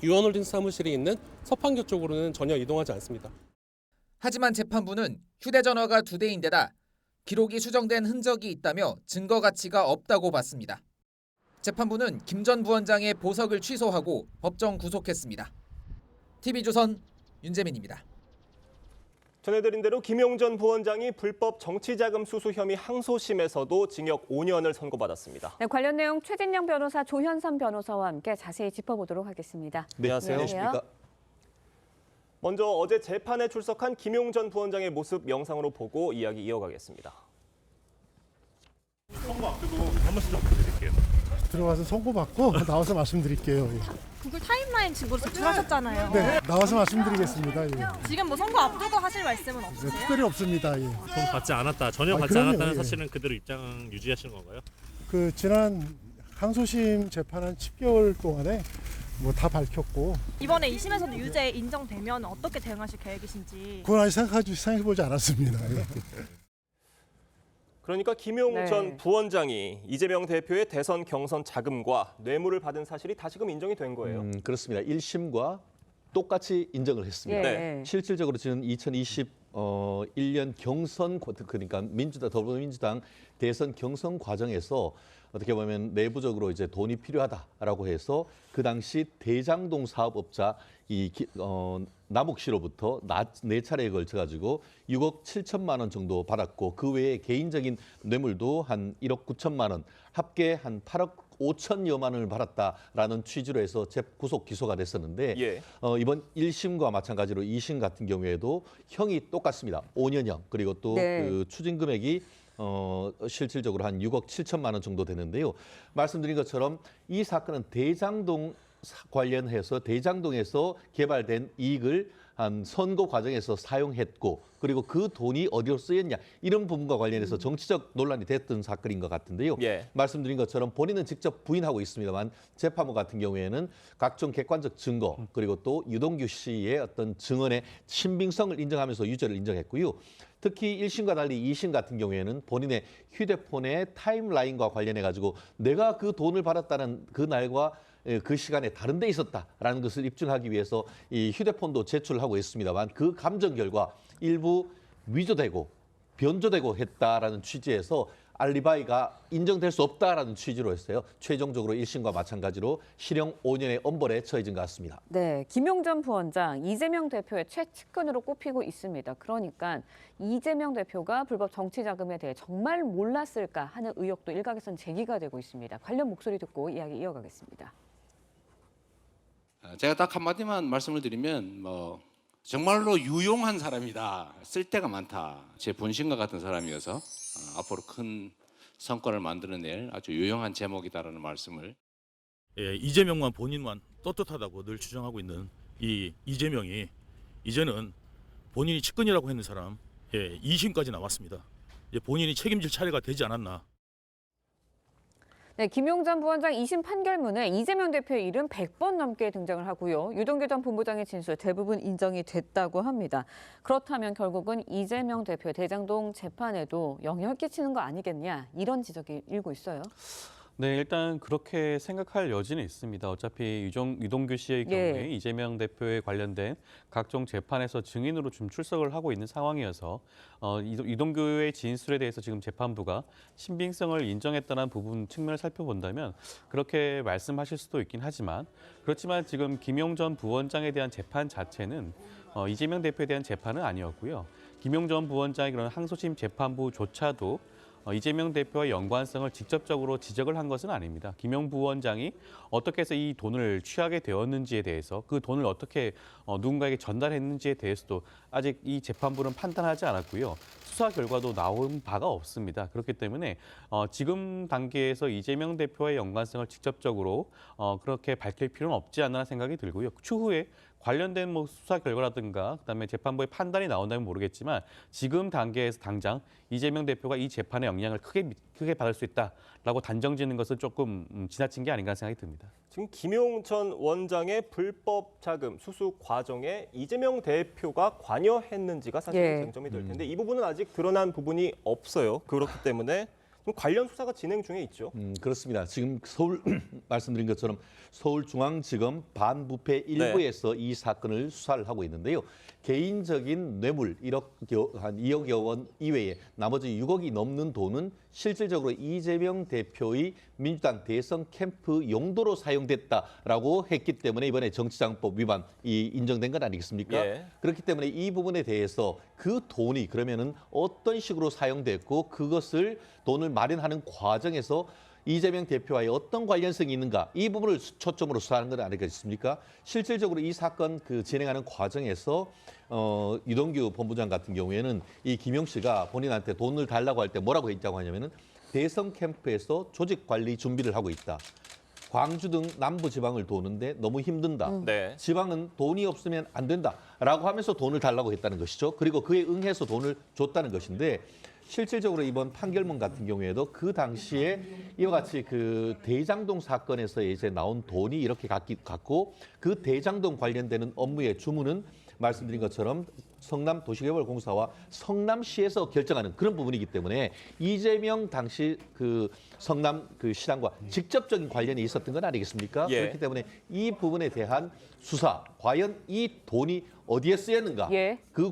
유원홀딩스 사무실이 있는 서판교 쪽으로는 전혀 이동하지 않습니다. 하지만 재판부는 휴대전화가 2대인데다 기록이 수정된 흔적이 있다며 증거 가치가 없다고 봤습니다. 재판부는 김 전 부원장의 보석을 취소하고 법정 구속했습니다. TV조선 윤재민입니다. 전해드린 대로 김용전 부원장이 불법 정치자금 수수 혐의 항소심에서도 징역 5년을 선고받았습니다. 네, 관련 내용 최진영 변호사, 조현삼 변호사와 함께 자세히 짚어보도록 하겠습니다. 네, 안녕하십니까. 먼저 어제 재판에 출석한 김용전 부원장의 모습 영상으로 보고 이야기 이어가겠습니다. 선고 앞두고 한 번씩 좀 부탁드릴게요. 들어가서 선고받고 나와서 말씀드릴게요. 예. 구글 타임라인 증거로 제출하셨잖아요. 네, 나와서 말씀드리겠습니다. 예. 지금 뭐 선거 앞두고 하실 말씀은 없으세요? 네, 특별히 없습니다. 예. 돈 받지 않았다, 전혀 받지 그럼요, 않았다는 예. 사실은 그대로 입장 유지하시는 건가요? 지난 항소심 재판은 10개월 동안에 다 밝혔고 이번에 2심에서도 유죄 인정되면 어떻게 대응하실 계획이신지. 그건 아직 생각해보지 않았습니다. 예. 그러니까 김용전 부원장이 이재명 대표의 대선 경선 자금과 뇌물을 받은 사실이 다시금 인정이 된 거예요. 그렇습니다. 1심과 똑같이 인정을 했습니다. 네. 실질적으로 지금 2021년 경선, 그러니까 더불어민주당 대선 경선 과정에서 어떻게 보면 내부적으로 이제 돈이 필요하다라고 해서 그 당시 대장동 사업업자 남욱 씨로부터 4차례에 걸쳐가지고 6억 7천만 원 정도 받았고 그 외에 개인적인 뇌물도 한 1억 9천만 원, 합계 한 8억 5천여만 원을 받았다라는 취지로 해서 구속 기소가 됐었는데 예. 이번 1심과 마찬가지로 2심 같은 경우에도 형이 똑같습니다. 5년형 그리고 또 그 추징 금액이 실질적으로 한 6억 7천만 원 정도 되는데요. 말씀드린 것처럼 이 사건은 대장동 관련해서 대장동에서 개발된 이익을 한 선거 과정에서 사용했고 그리고 그 돈이 어디로 쓰였냐 이런 부분과 관련해서 정치적 논란이 됐던 사건인 것 같은데요. 예. 말씀드린 것처럼 본인은 직접 부인하고 있습니다만 재판부 같은 경우에는 각종 객관적 증거 그리고 또 유동규 씨의 어떤 증언의 신빙성을 인정하면서 유죄를 인정했고요. 특히 1심과 달리 2심 같은 경우에는 본인의 휴대폰의 타임라인과 관련해가지고 내가 그 돈을 받았다는 그 날과 그 시간에 다른 데 있었다라는 것을 입증하기 위해서 이 휴대폰도 제출하고 있습니다만 그 감정 결과 일부 위조되고 변조되고 했다라는 취지에서 알리바이가 인정될 수 없다라는 취지로 했어요. 최종적으로 1심과 마찬가지로 실형 5년의 엄벌에 처해진 것 같습니다. 네, 김용 전 부원장 이재명 대표의 최측근으로 꼽히고 있습니다. 그러니까 이재명 대표가 불법 정치 자금에 대해 정말 몰랐을까 하는 의혹도 일각에선 제기가 되고 있습니다. 관련 목소리 듣고 이야기 이어가겠습니다. 제가 딱 한마디만 말씀을 드리면 정말로 유용한 사람이다. 쓸데가 많다. 제 본심과 같은 사람이어서 앞으로 큰 성과를 만들어낼 아주 유용한 제목이다라는 말씀을. 예, 이재명만 본인만 떳떳하다고 늘 주장하고 있는 이 이재명이 이제는 본인이 측근이라고 했는 사람 2심까지 나왔습니다. 이제 본인이 책임질 차례가 되지 않았나. 네, 김용 전 부원장 2심 판결문에 이재명 대표의 이름 100번 넘게 등장을 하고요. 유동규 전 본부장의 진술 대부분 인정이 됐다고 합니다. 그렇다면 결국은 이재명 대표의 대장동 재판에도 영향을 끼치는 거 아니겠냐 이런 지적이 일고 있어요. 네, 일단 그렇게 생각할 여지는 있습니다. 어차피 유동규 씨의 경우에 이재명 대표에 관련된 각종 재판에서 증인으로 좀 출석을 하고 있는 상황이어서 유동규의 진술에 대해서 지금 재판부가 신빙성을 인정했다는 부분 측면을 살펴본다면 그렇게 말씀하실 수도 있긴 하지만 그렇지만 지금 김용 전 부원장에 대한 재판 자체는 이재명 대표에 대한 재판은 아니었고요. 김용 전 부원장의 그런 항소심 재판부조차도 이재명 대표와 연관성을 직접적으로 지적을 한 것은 아닙니다. 김용 부원장이 어떻게 해서 이 돈을 취하게 되었는지에 대해서 그 돈을 어떻게 누군가에게 전달했는지에 대해서도 아직 이 재판부는 판단하지 않았고요. 수사 결과도 나온 바가 없습니다. 그렇기 때문에 지금 단계에서 이재명 대표와의 연관성을 직접적으로 그렇게 밝힐 필요는 없지 않나 생각이 들고요. 추후에 관련된 수사 결과라든가 그다음에 재판부의 판단이 나온다면 모르겠지만 지금 단계에서 당장 이재명 대표가 이 재판에 영향을 크게 받을 수 있다라고 단정짓는 것은 조금 지나친 게 아닌가 생각이 듭니다. 지금 김용 전 원장의 불법 자금 수수 과정에 이재명 대표가 관여했는지가 사실 쟁점이 될 텐데 이 부분은 아직 드러난 부분이 없어요. 그렇기 때문에 좀 관련 수사가 진행 중에 있죠. 그렇습니다. 지금 서울 말씀드린 것처럼 서울중앙지검 반부패 1부에서 이 사건을 수사를 하고 있는데요. 개인적인 뇌물 한 2억여 원 이외에 나머지 6억이 넘는 돈은 실질적으로 이재명 대표의 민주당 대선 캠프 용도로 사용됐다라고 했기 때문에 이번에 정치자금법 위반이 인정된 건 아니겠습니까? 그렇기 때문에 이 부분에 대해서 그 돈이 그러면은 어떤 식으로 사용됐고 그것을 돈을 마련하는 과정에서 이재명 대표와의 어떤 관련성이 있는가 이 부분을 초점으로 수사하는 건 아니겠습니까? 실질적으로 이 사건 진행하는 과정에서 유동규 본부장 같은 경우에는 이 김용 씨가 본인한테 돈을 달라고 할 때 뭐라고 했다고 하냐면은 대선 캠프에서 조직 관리 준비를 하고 있다. 광주 등 남부 지방을 도는데 너무 힘든다. 지방은 돈이 없으면 안 된다라고 하면서 돈을 달라고 했다는 것이죠. 그리고 그에 응해서 돈을 줬다는 것인데 실질적으로 이번 판결문 같은 경우에도 그 당시에 이와 같이 그 대장동 사건에서 이제 나온 돈이 이렇게 갖고 그 대장동 관련되는 업무의 주무는 말씀드린 것처럼 성남도시개발공사와 성남시에서 결정하는 그런 부분이기 때문에 이재명 당시 그 성남 그 시장과 직접적인 관련이 있었던 건 아니겠습니까? 그렇기 때문에 이 부분에 대한 수사, 과연 이 돈이 어디에 쓰였는가, 그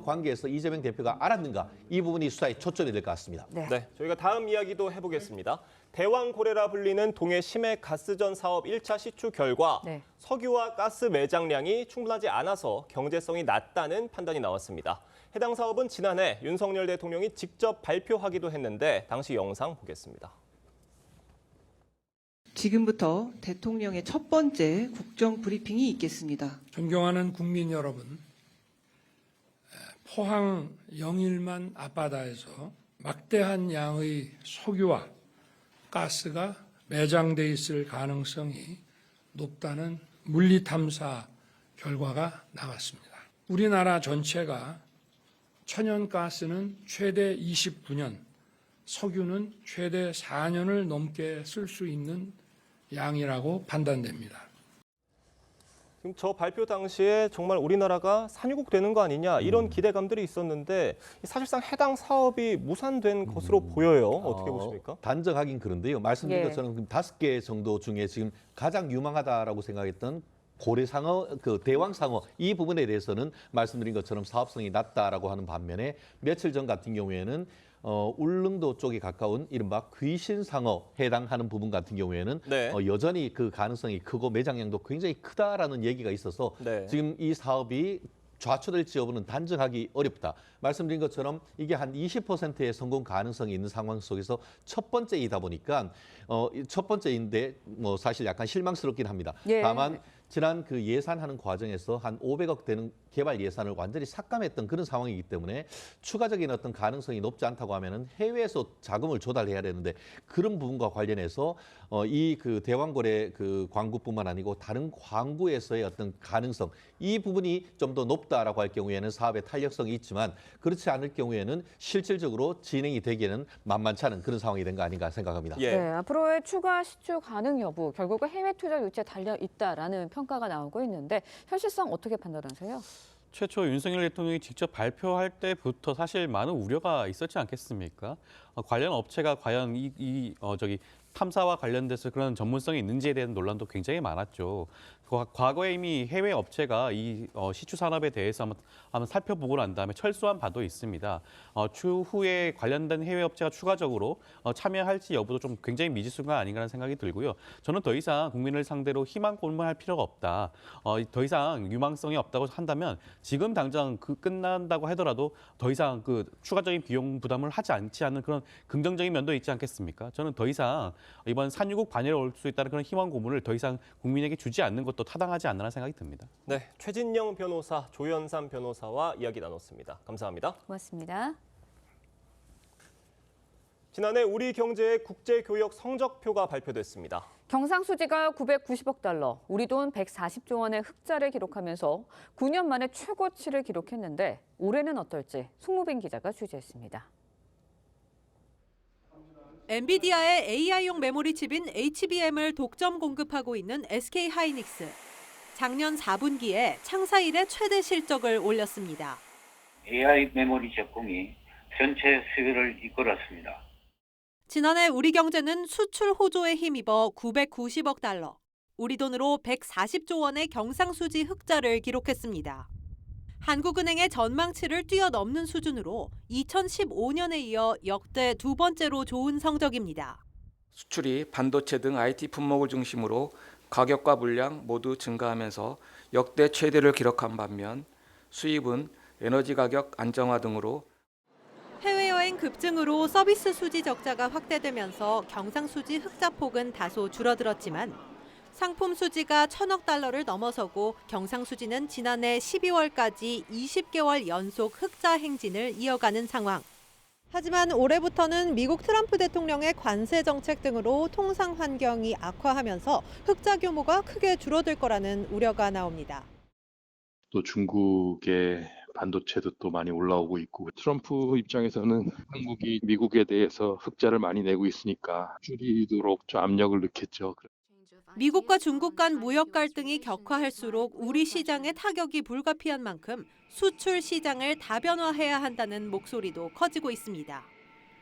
관계에서 이재명 대표가 알았는가, 이 부분이 수사의 초점이 될 것 같습니다. 네, 저희가 다음 이야기도 해보겠습니다. 대왕고래라 불리는 동해 심해 가스전 사업 1차 시추 결과 석유와 가스 매장량이 충분하지 않아서 경제성이 낮다는 판단이 나왔습니다. 해당 사업은 지난해 윤석열 대통령이 직접 발표하기도 했는데 당시 영상 보겠습니다. 지금부터 대통령의 첫 번째 국정 브리핑이 있겠습니다. 존경하는 국민 여러분, 포항 영일만 앞바다에서 막대한 양의 석유와 가스가 매장돼 있을 가능성이 높다는 물리탐사 결과가 나왔습니다. 우리나라 전체가 천연가스는 최대 29년, 석유는 최대 4년을 넘게 쓸 수 있는 양이라고 판단됩니다. 지금 저 발표 당시에 정말 우리나라가 산유국 되는 거 아니냐 이런 기대감들이 있었는데 사실상 해당 사업이 무산된 것으로 보여요. 어떻게 보십니까? 단정하긴 그런데요. 말씀드린 것처럼 5개 정도 중에 지금 가장 유망하다라고 생각했던 고래상어, 그 대왕상어 이 부분에 대해서는 말씀드린 것처럼 사업성이 낮다라고 하는 반면에 며칠 전 같은 경우에는 울릉도 쪽에 가까운 이른바 귀신상어 해당하는 부분 같은 경우에는 네. 여전히 그 가능성이 크고 매장량도 굉장히 크다라는 얘기가 있어서 네. 지금 이 사업이 좌초될지 여부는 단정하기 어렵다. 말씀드린 것처럼 이게 한 20%의 성공 가능성이 있는 상황 속에서 첫 번째이다 보니까 첫 번째인데 뭐 사실 약간 실망스럽긴 합니다. 예. 다만 지난 그 예산하는 과정에서 한 500억 되는 개발 예산을 완전히 삭감했던 그런 상황이기 때문에 추가적인 어떤 가능성이 높지 않다고 하면은 해외에서 자금을 조달해야 되는데 그런 부분과 관련해서 이 그 대왕거래 그 광구뿐만 아니고 다른 광구에서의 어떤 가능성 이 부분이 좀 더 높다라고 할 경우에는 사업의 탄력성이 있지만 그렇지 않을 경우에는 실질적으로 진행이 되기에는 만만치 않은 그런 상황이 된 거 아닌가 생각합니다. 예. 네, 앞으로의 추가 시추 가능 여부, 결국은 해외 투자 유치에 달려 있다라는 평가가 나오고 있는데 현실성 어떻게 판단하세요? 최초 윤석열 대통령이 직접 발표할 때부터 사실 많은 우려가 있었지 않겠습니까? 관련 업체가 과연 저기 탐사와 관련돼서 그런 전문성이 있는지에 대한 논란도 굉장히 많았죠. 과거에 이미 해외 업체가 이 시추 산업에 대해서 한번 살펴보고 난 다음에 철수한 바도 있습니다. 추후에 관련된 해외 업체가 추가적으로 참여할지 여부도 좀 굉장히 미지수가 아닌가라는 생각이 들고요. 저는 더 이상 국민을 상대로 희망 고문할 필요가 없다. 더 이상 유망성이 없다고 한다면 지금 당장 끝난다고 하더라도 더 이상 그 추가적인 비용 부담을 하지 않는 그런 긍정적인 면도 있지 않겠습니까? 저는 더 이상 이번 산유국 반열에 올 수 있다는 그런 희망 고문을 더 이상 국민에게 주지 않는 것도 타당하지 않나라는 생각이 듭니다. 네, 최진영 변호사, 조현삼 변호사와 이야기 나눴습니다. 감사합니다. 고맙습니다. 지난해 우리 경제의 국제교역 성적표가 발표됐습니다. 경상수지가 990억 달러, 우리 돈 140조 원의 흑자를 기록하면서 9년 만에 최고치를 기록했는데 올해는 어떨지 송무빈 기자가 취재했습니다. 엔비디아의 AI용 메모리 칩인 HBM을 독점 공급하고 있는 SK하이닉스. 작년 4분기에 창사 이래 최대 실적을 올렸습니다. AI 메모리 제품이 전체 수요를 이끌었습니다. 지난해 우리 경제는 수출 호조에 힘입어 990억 달러, 우리 돈으로 140조 원의 경상수지 흑자를 기록했습니다. 한국은행의 전망치를 뛰어넘는 수준으로 2015년에 이어 역대 두 번째로 좋은 성적입니다. 수출이 반도체 등 IT 품목을 중심으로 가격과 물량 모두 증가하면서 역대 최대를 기록한 반면 수입은 에너지 가격 안정화 등으로 해외여행 급증으로 서비스 수지 적자가 확대되면서 경상수지 흑자폭은 다소 줄어들었지만 상품 수지가 1,000억 달러를 넘어서고 경상수지는 지난해 12월까지 20개월 연속 흑자 행진을 이어가는 상황. 하지만 올해부터는 미국 트럼프 대통령의 관세 정책 등으로 통상 환경이 악화하면서 흑자 규모가 크게 줄어들 거라는 우려가 나옵니다. 또 중국의 반도체도 또 많이 올라오고 있고 트럼프 입장에서는 한국이 미국에 대해서 흑자를 많이 내고 있으니까 줄이도록 좀 압력을 넣겠죠. 미국과 중국 간 무역 갈등이 격화할수록 우리 시장에 타격이 불가피한 만큼 수출 시장을 다변화해야 한다는 목소리도 커지고 있습니다.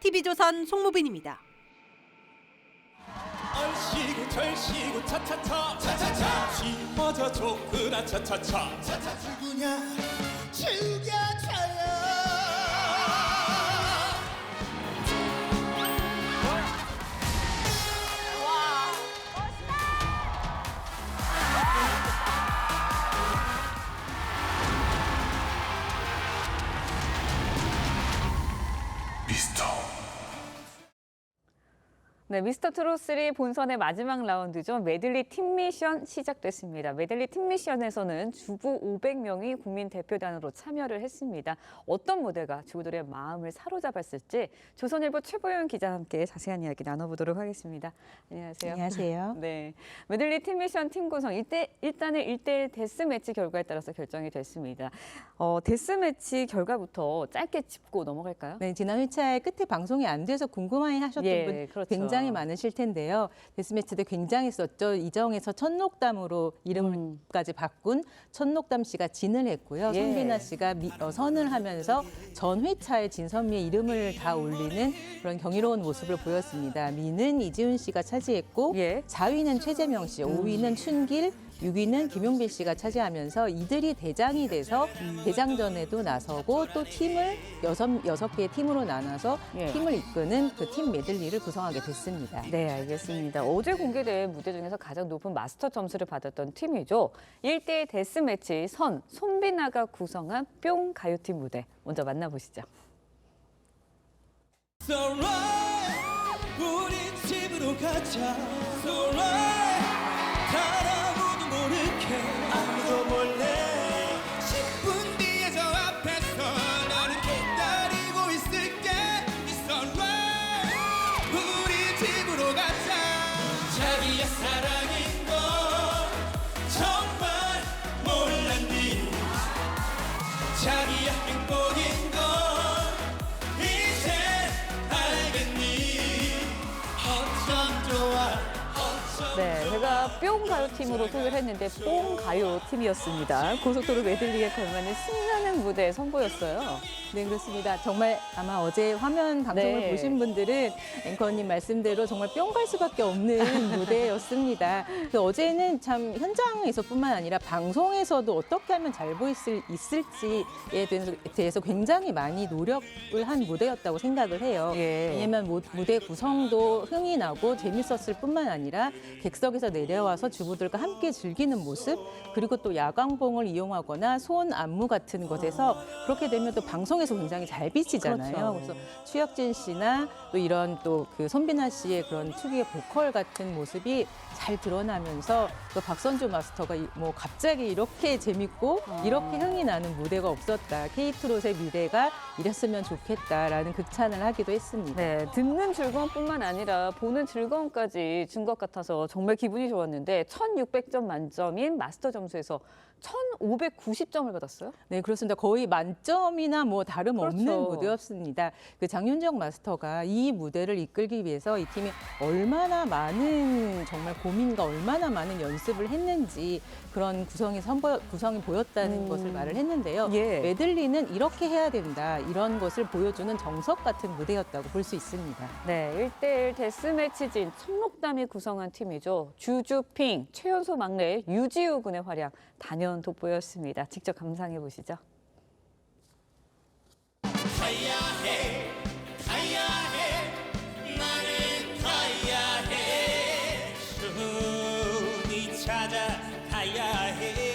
TV조선 송무빈입니다. 얼씨구 절씨구 차차차 차차차 쥐어져 좋구나 차차차 차차 죽으냐 죽여줘요. 네, 미스터 트롯3 본선의 마지막 라운드죠. 메들리 팀 미션 시작됐습니다. 메들리 팀 미션에서는 주부 500명이 국민 대표단으로 참여를 했습니다. 어떤 무대가 주부들의 마음을 사로잡았을지 조선일보 최보영 기자와 함께 자세한 이야기 나눠보도록 하겠습니다. 안녕하세요. 안녕하세요. 네, 메들리 팀 미션 팀 구성 일단은 1대1 데스매치 결과에 따라서 결정이 됐습니다. 데스매치 결과부터 짧게 짚고 넘어갈까요? 네, 지난 회차에 끝에 방송이 안 돼서 궁금해하셨던 분 그렇죠. 굉장히 많으실 텐데요. 데스매치도 굉장했었죠. 이정에서 천록담으로 이름까지 바꾼 천록담 씨가 진을 했고요. 손비나 씨가 선을 하면서 전 회차에 진선미의 이름을 다 올리는 그런 경이로운 모습을 보였습니다. 미는 이지훈 씨가 차지했고 4위는 최재명 씨, 5위는 춘길, 6위는 김용빈 씨가 차지하면서 이들이 대장이 돼서 대장전에도 나서고 또 팀을 여섯 개의 팀으로 나눠서 팀을 이끄는 그 팀 메들리를 구성하게 됐습니다. 네, 알겠습니다. 어제 공개된 무대 중에서 가장 높은 마스터 점수를 받았던 팀이죠. 1대1 데스매치 손비나가 구성한 뿅 가요팀 무대. 먼저 만나보시죠. So right, 우리 집으로 가자. So right, 단 아무도 모르게 아무도 몰래 10분 뒤에 저 앞에서 너를 기다리고 있을게. It's alright, 우리 집으로 가자. 자기의 사랑인 건 정말 몰랐니. 자기의 행복인 건 이제 알겠니. 어쩜 좋아. 네, 제가 뿅 가요팀으로 소개를 했는데 뽕 가요팀이었습니다. 고속도로 메들리에 걸맞는 신나는 무대 선보였어요. 네, 그렇습니다. 정말 아마 어제 화면 방송을 네. 보신 분들은 앵커님 말씀대로 정말 뿅 갈 수밖에 없는 무대였습니다. 그 어제는 참 현장에서뿐만 아니라 방송에서도 어떻게 하면 잘 보일 수 있을지에 대해서 굉장히 많이 노력을 한 무대였다고 생각을 해요. 왜냐하면 무대 구성도 흥이 나고 재밌었을 뿐만 아니라 객석에서 내려와서 주부들과 함께 즐기는 모습, 그리고 또 야광봉을 이용하거나 소원 안무 같은 것에서 그렇게 되면 또 방송에서 굉장히 잘 비치잖아요. 그렇죠. 그래서 추혁진 씨나 또 이런 또 그 손비나 씨의 그런 특유의 보컬 같은 모습이 잘 드러나면서 또 박선주 마스터가 뭐 갑자기 이렇게 재밌고 이렇게 흥이 나는 무대가 없었다. K-트롯의 미래가 이랬으면 좋겠다라는 극찬을 하기도 했습니다. 네, 듣는 즐거움뿐만 아니라 보는 즐거움까지 준 것 같아서 정말 기분이 좋았는데 1,600점 만점인 마스터 점수에서 1,590점을 받았어요? 네, 그렇습니다. 거의 만점이나 뭐 다름없는 그렇죠. 무대였습니다. 그 장윤정 마스터가 이 무대를 이끌기 위해서 이 팀이 얼마나 많은 정말 고민과 얼마나 많은 연습을 했는지 그런 구성이 보였다는 것을 말을 했는데요. 메들리는 이렇게 해야 된다. 이런 것을 보여주는 정석 같은 무대였다고 볼 수 있습니다. 네, 1대1 데스매치진 청록담이 구성한 팀이죠. 주주핑, 최연소 막내 유지우 군의 활약 단연 돋보였습니다. 직접 감상해 보시죠. 가야 해, 가야 해, 나는 가야 해. 순이 찾아가야 해.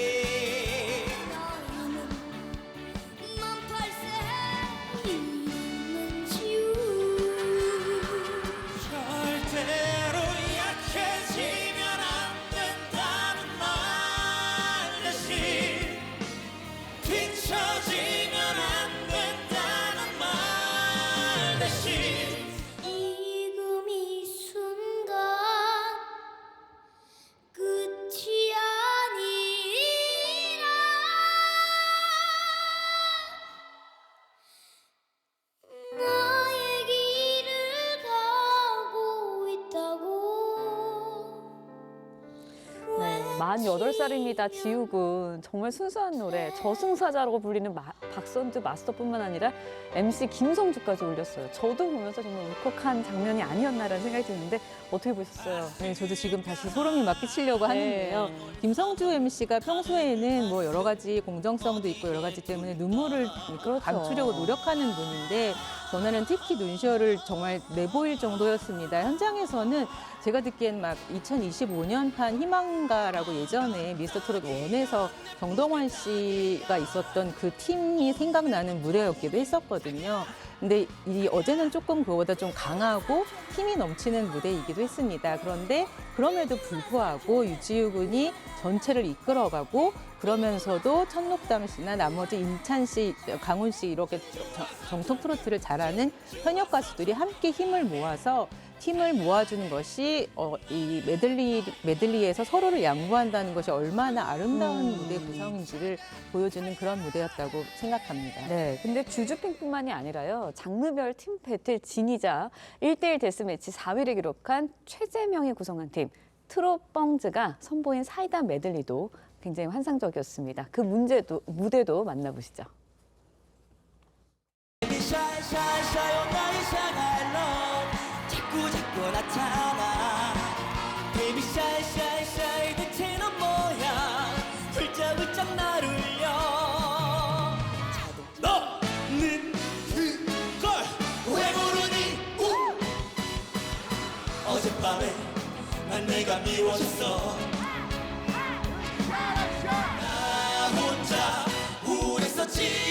절대로 약해지면 안 된다는 말 대신 뒤처지면 안 된다는 말 대신 지금 이 순간 끝이 아니라 나의 길을 가고 있다고. 네, 48살입니다. 지우군. 정말 순수한 노래, 저승사자라고 불리는 박선주 마스터뿐만 아니라 MC 김성주까지 올렸어요. 저도 보면서 정말 울컥한 장면이 아니었나라는 생각이 드는데 어떻게 보셨어요? 네, 저도 지금 다시 소름이 막 끼치려고 하는데요. 김성주 MC가 평소에는 뭐 여러 가지 공정성도 있고 여러 가지 때문에 눈물을 감추려고 노력하는 분인데 전에는 특히 눈시울을 정말 내보일 정도였습니다. 현장에서는 제가 듣기엔 막 2025년판 희망가라고 예전에 미스터 트롯 1에서 정동원 씨가 있었던 그 팀이 생각나는 무대였기도 했었거든요. 근데 어제는 조금 그거보다 좀 강하고 힘이 넘치는 무대이기도 했습니다. 그런데 그럼에도 불구하고 유지우 군이 전체를 이끌어가고 그러면서도 천록담 씨나 나머지 임찬 씨, 강훈 씨 이렇게 정통 트로트를 잘하는 현역 가수들이 함께 힘을 모아서 팀을 모아주는 것이 이 메들리에서 서로를 양보한다는 것이 얼마나 아름다운 무대 구성인지를 보여주는 그런 무대였다고 생각합니다. 네, 근데 주주핑뿐만이 아니라요. 장르별 팀 배틀 진이자 1대1 데스매치 4위를 기록한 최재명이 구성한 팀 트롯뻥즈가 선보인 사이다 메들리도 굉장히 환상적이었습니다. 그 무대도 만나보시죠. 자꾸 나타나 Baby shy shy shy 대체 넌 뭐야 미워졌어 나 혼자 우울했었지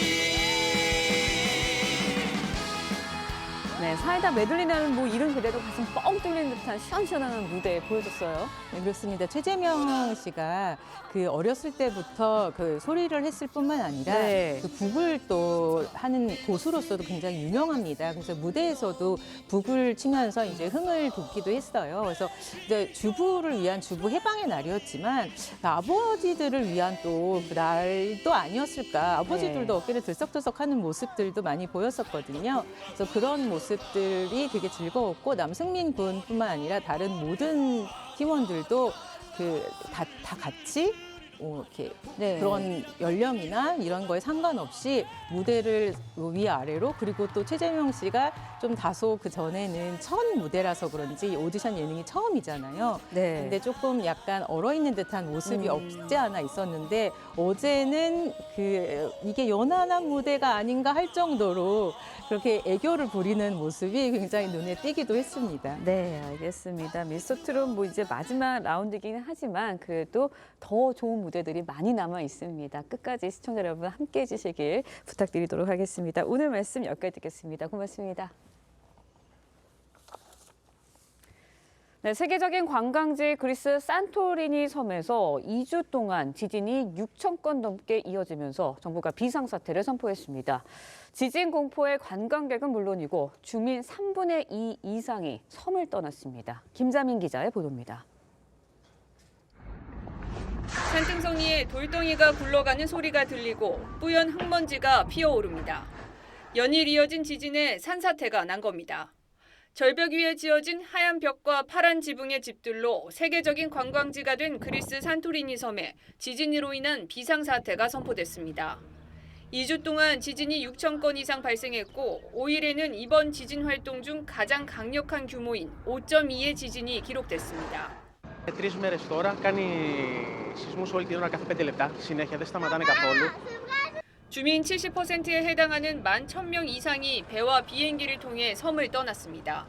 네, 사이다 메들리나는 뭐 이름 그대로 가슴 뻥 뚫리는 듯한 시원시원한 무대 보여줬어요. 네, 그렇습니다. 최재명 씨가 그 어렸을 때부터 그 소리를 했을 뿐만 아니라 네. 그 북을 또 하는 고수로서도 굉장히 유명합니다. 그래서 무대에서도 북을 치면서 이제 흥을 돋기도 했어요. 그래서 이제 주부를 위한 주부 해방의 날이었지만 아버지들을 위한 또 그 날도 아니었을까. 아버지들도 네. 어깨를 들썩들썩하는 모습들도 많이 보였었거든요. 그래서 그런 모습들이 되게 즐거웠고 남승민 군뿐만 아니라 다른 모든 팀원들도 다 같이 이렇게 네. 그런 연령이나 이런 거에 상관없이 무대를 위아래로 그리고 또 최재명 씨가 좀 다소 그 전에는 첫 무대라서 그런지 오디션 예능이 처음이잖아요. 네. 근데 조금 약간 얼어있는 듯한 모습이 없지 않아 있었는데 어제는 이게 연한한 무대가 아닌가 할 정도로 그렇게 애교를 부리는 모습이 굉장히 눈에 띄기도 했습니다. 네, 알겠습니다. 미스터트롯 뭐 이제 마지막 라운드이긴 하지만 그래도 더 좋은 무대들이 많이 남아 있습니다. 끝까지 시청자 여러분 함께 해주시길 부탁드리도록 하겠습니다. 오늘 말씀 여기까지 듣겠습니다. 고맙습니다. 네, 세계적인 관광지 그리스 산토리니 섬에서 2주 동안 지진이 6천 건 넘게 이어지면서 정부가 비상사태를 선포했습니다. 지진 공포의 관광객은 물론이고 주민 3분의 2 이상이 섬을 떠났습니다. 김자민 기자의 보도입니다. 산등성이에 돌덩이가 굴러가는 소리가 들리고 뿌연 흙먼지가 피어오릅니다. 연일 이어진 지진에 산사태가 난 겁니다. 절벽 위에 지어진 하얀 벽과 파란 지붕의 집들로 세계적인 관광지가 된 그리스 산토리니 섬에 지진으로 인한 비상사태가 선포됐습니다. 2주 동안 지진이 6천 건 이상 발생했고 5일에는 이번 지진 활동 중 가장 강력한 규모인 5.2의 지진이 기록됐습니다. 3 μέρες τώρα κάνει σεισμούς όλη την ώρα κάθε 5 λεπτά. Συνέχεια δεν σταματάνε καθόλου. 주민 70%에 해당하는 11,000명 이상이 배와 비행기를 통해 섬을 떠났습니다.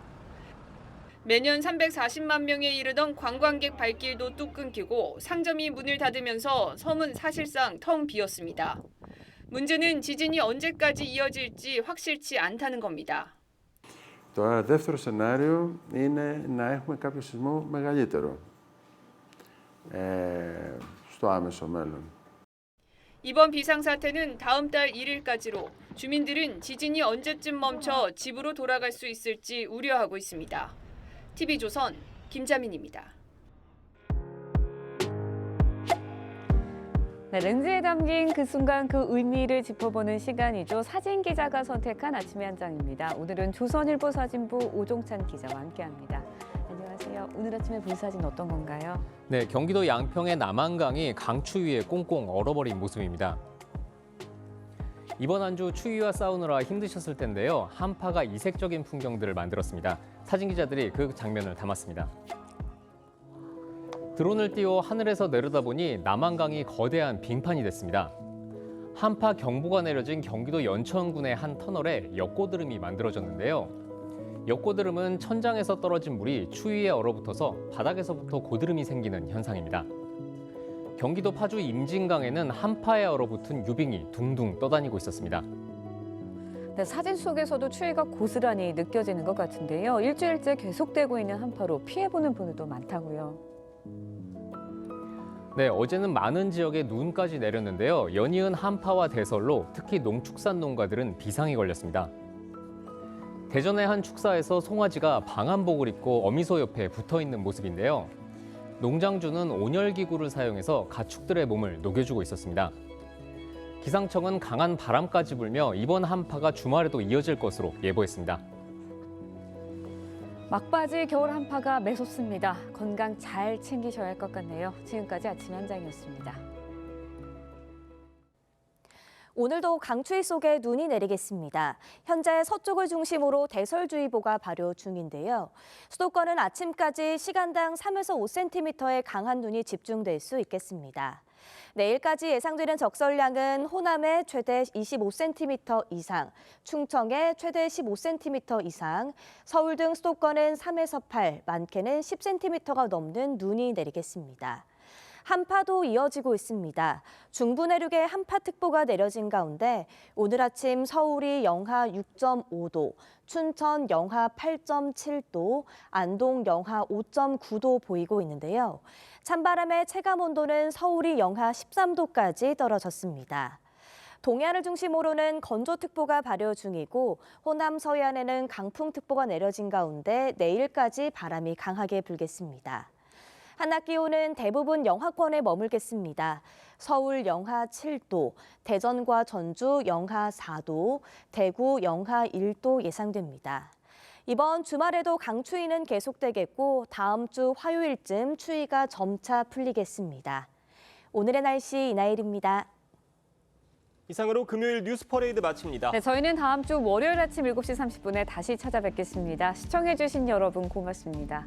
매년 340만 명에 이르던 관광객 발길도 뚝 끊기고 상점이 문을 닫으면서 섬은 사실상 텅 비었습니다. 문제는 지진이 언제까지 이어질지 확실치 않다는 겁니다. Το δεύτερο σενάριο είναι να έχουμε κάποιο σεισμό μεγαλύτερο στο άμεσο μέλλον. 이번 비상사태는 다음 달 1일까지로 주민들은 지진이 언제쯤 멈춰 집으로 돌아갈 수 있을지 우려하고 있습니다. TV조선 김자민입니다. 네, 렌즈에 담긴 그 순간 그 의미를 짚어보는 시간이죠. 사진 기자가 선택한 아침의 한 장입니다. 오늘은 조선일보 사진부 오종찬 기자와 함께합니다. 안녕하세요. 오늘 아침에 본 사진 어떤 건가요? 네, 경기도 양평의 남한강이 강추위에 꽁꽁 얼어버린 모습입니다. 이번 한 주 추위와 싸우느라 힘드셨을 텐데요. 한파가 이색적인 풍경들을 만들었습니다. 사진 기자들이 그 장면을 담았습니다. 드론을 띄워 하늘에서 내려다보니 남한강이 거대한 빙판이 됐습니다. 한파 경보가 내려진 경기도 연천군의 한 터널에 역고드름이 만들어졌는데요. 역고드름은 천장에서 떨어진 물이 추위에 얼어붙어서 바닥에서부터 고드름이 생기는 현상입니다. 경기도 파주 임진강에는 한파에 얼어붙은 유빙이 둥둥 떠다니고 있었습니다. 네, 사진 속에서도 추위가 고스란히 느껴지는 것 같은데요. 일주일째 계속되고 있는 한파로 피해보는 분들도 많다고요. 네, 어제는 많은 지역에 눈까지 내렸는데요. 연이은 한파와 대설로 특히 농축산 농가들은 비상이 걸렸습니다. 대전의 한 축사에서 송아지가 방한복을 입고 어미소 옆에 붙어있는 모습인데요. 농장주는 온열기구를 사용해서 가축들의 몸을 녹여주고 있었습니다. 기상청은 강한 바람까지 불며 이번 한파가 주말에도 이어질 것으로 예보했습니다. 막바지 겨울 한파가 매섭습니다. 건강 잘 챙기셔야 할 것 같네요. 지금까지 아침의 한 장이었습니다. 오늘도 강추위 속에 눈이 내리겠습니다. 현재 서쪽을 중심으로 대설주의보가 발효 중인데요. 수도권은 아침까지 시간당 3에서 5cm의 강한 눈이 집중될 수 있겠습니다. 내일까지 예상되는 적설량은 호남에 최대 25cm 이상, 충청에 최대 15cm 이상, 서울 등 수도권은 3에서 8, 많게는 10cm가 넘는 눈이 내리겠습니다. 한파도 이어지고 있습니다. 중부 내륙에 한파특보가 내려진 가운데 오늘 아침 서울이 영하 6.5도, 춘천 영하 8.7도, 안동 영하 5.9도 보이고 있는데요. 찬바람의 체감온도는 서울이 영하 13도까지 떨어졌습니다. 동해안을 중심으로는 건조특보가 발효 중이고 호남 서해안에는 강풍특보가 내려진 가운데 내일까지 바람이 강하게 불겠습니다. 한낮 기온은 대부분 영하권에 머물겠습니다. 서울 영하 7도, 대전과 전주 영하 4도, 대구 영하 1도 예상됩니다. 이번 주말에도 강추위는 계속되겠고 다음 주 화요일쯤 추위가 점차 풀리겠습니다. 오늘의 날씨 이나일입니다. 이상으로 금요일 뉴스 퍼레이드 마칩니다. 네, 저희는 다음 주 월요일 아침 7시 30분에 다시 찾아뵙겠습니다. 시청해주신 여러분 고맙습니다.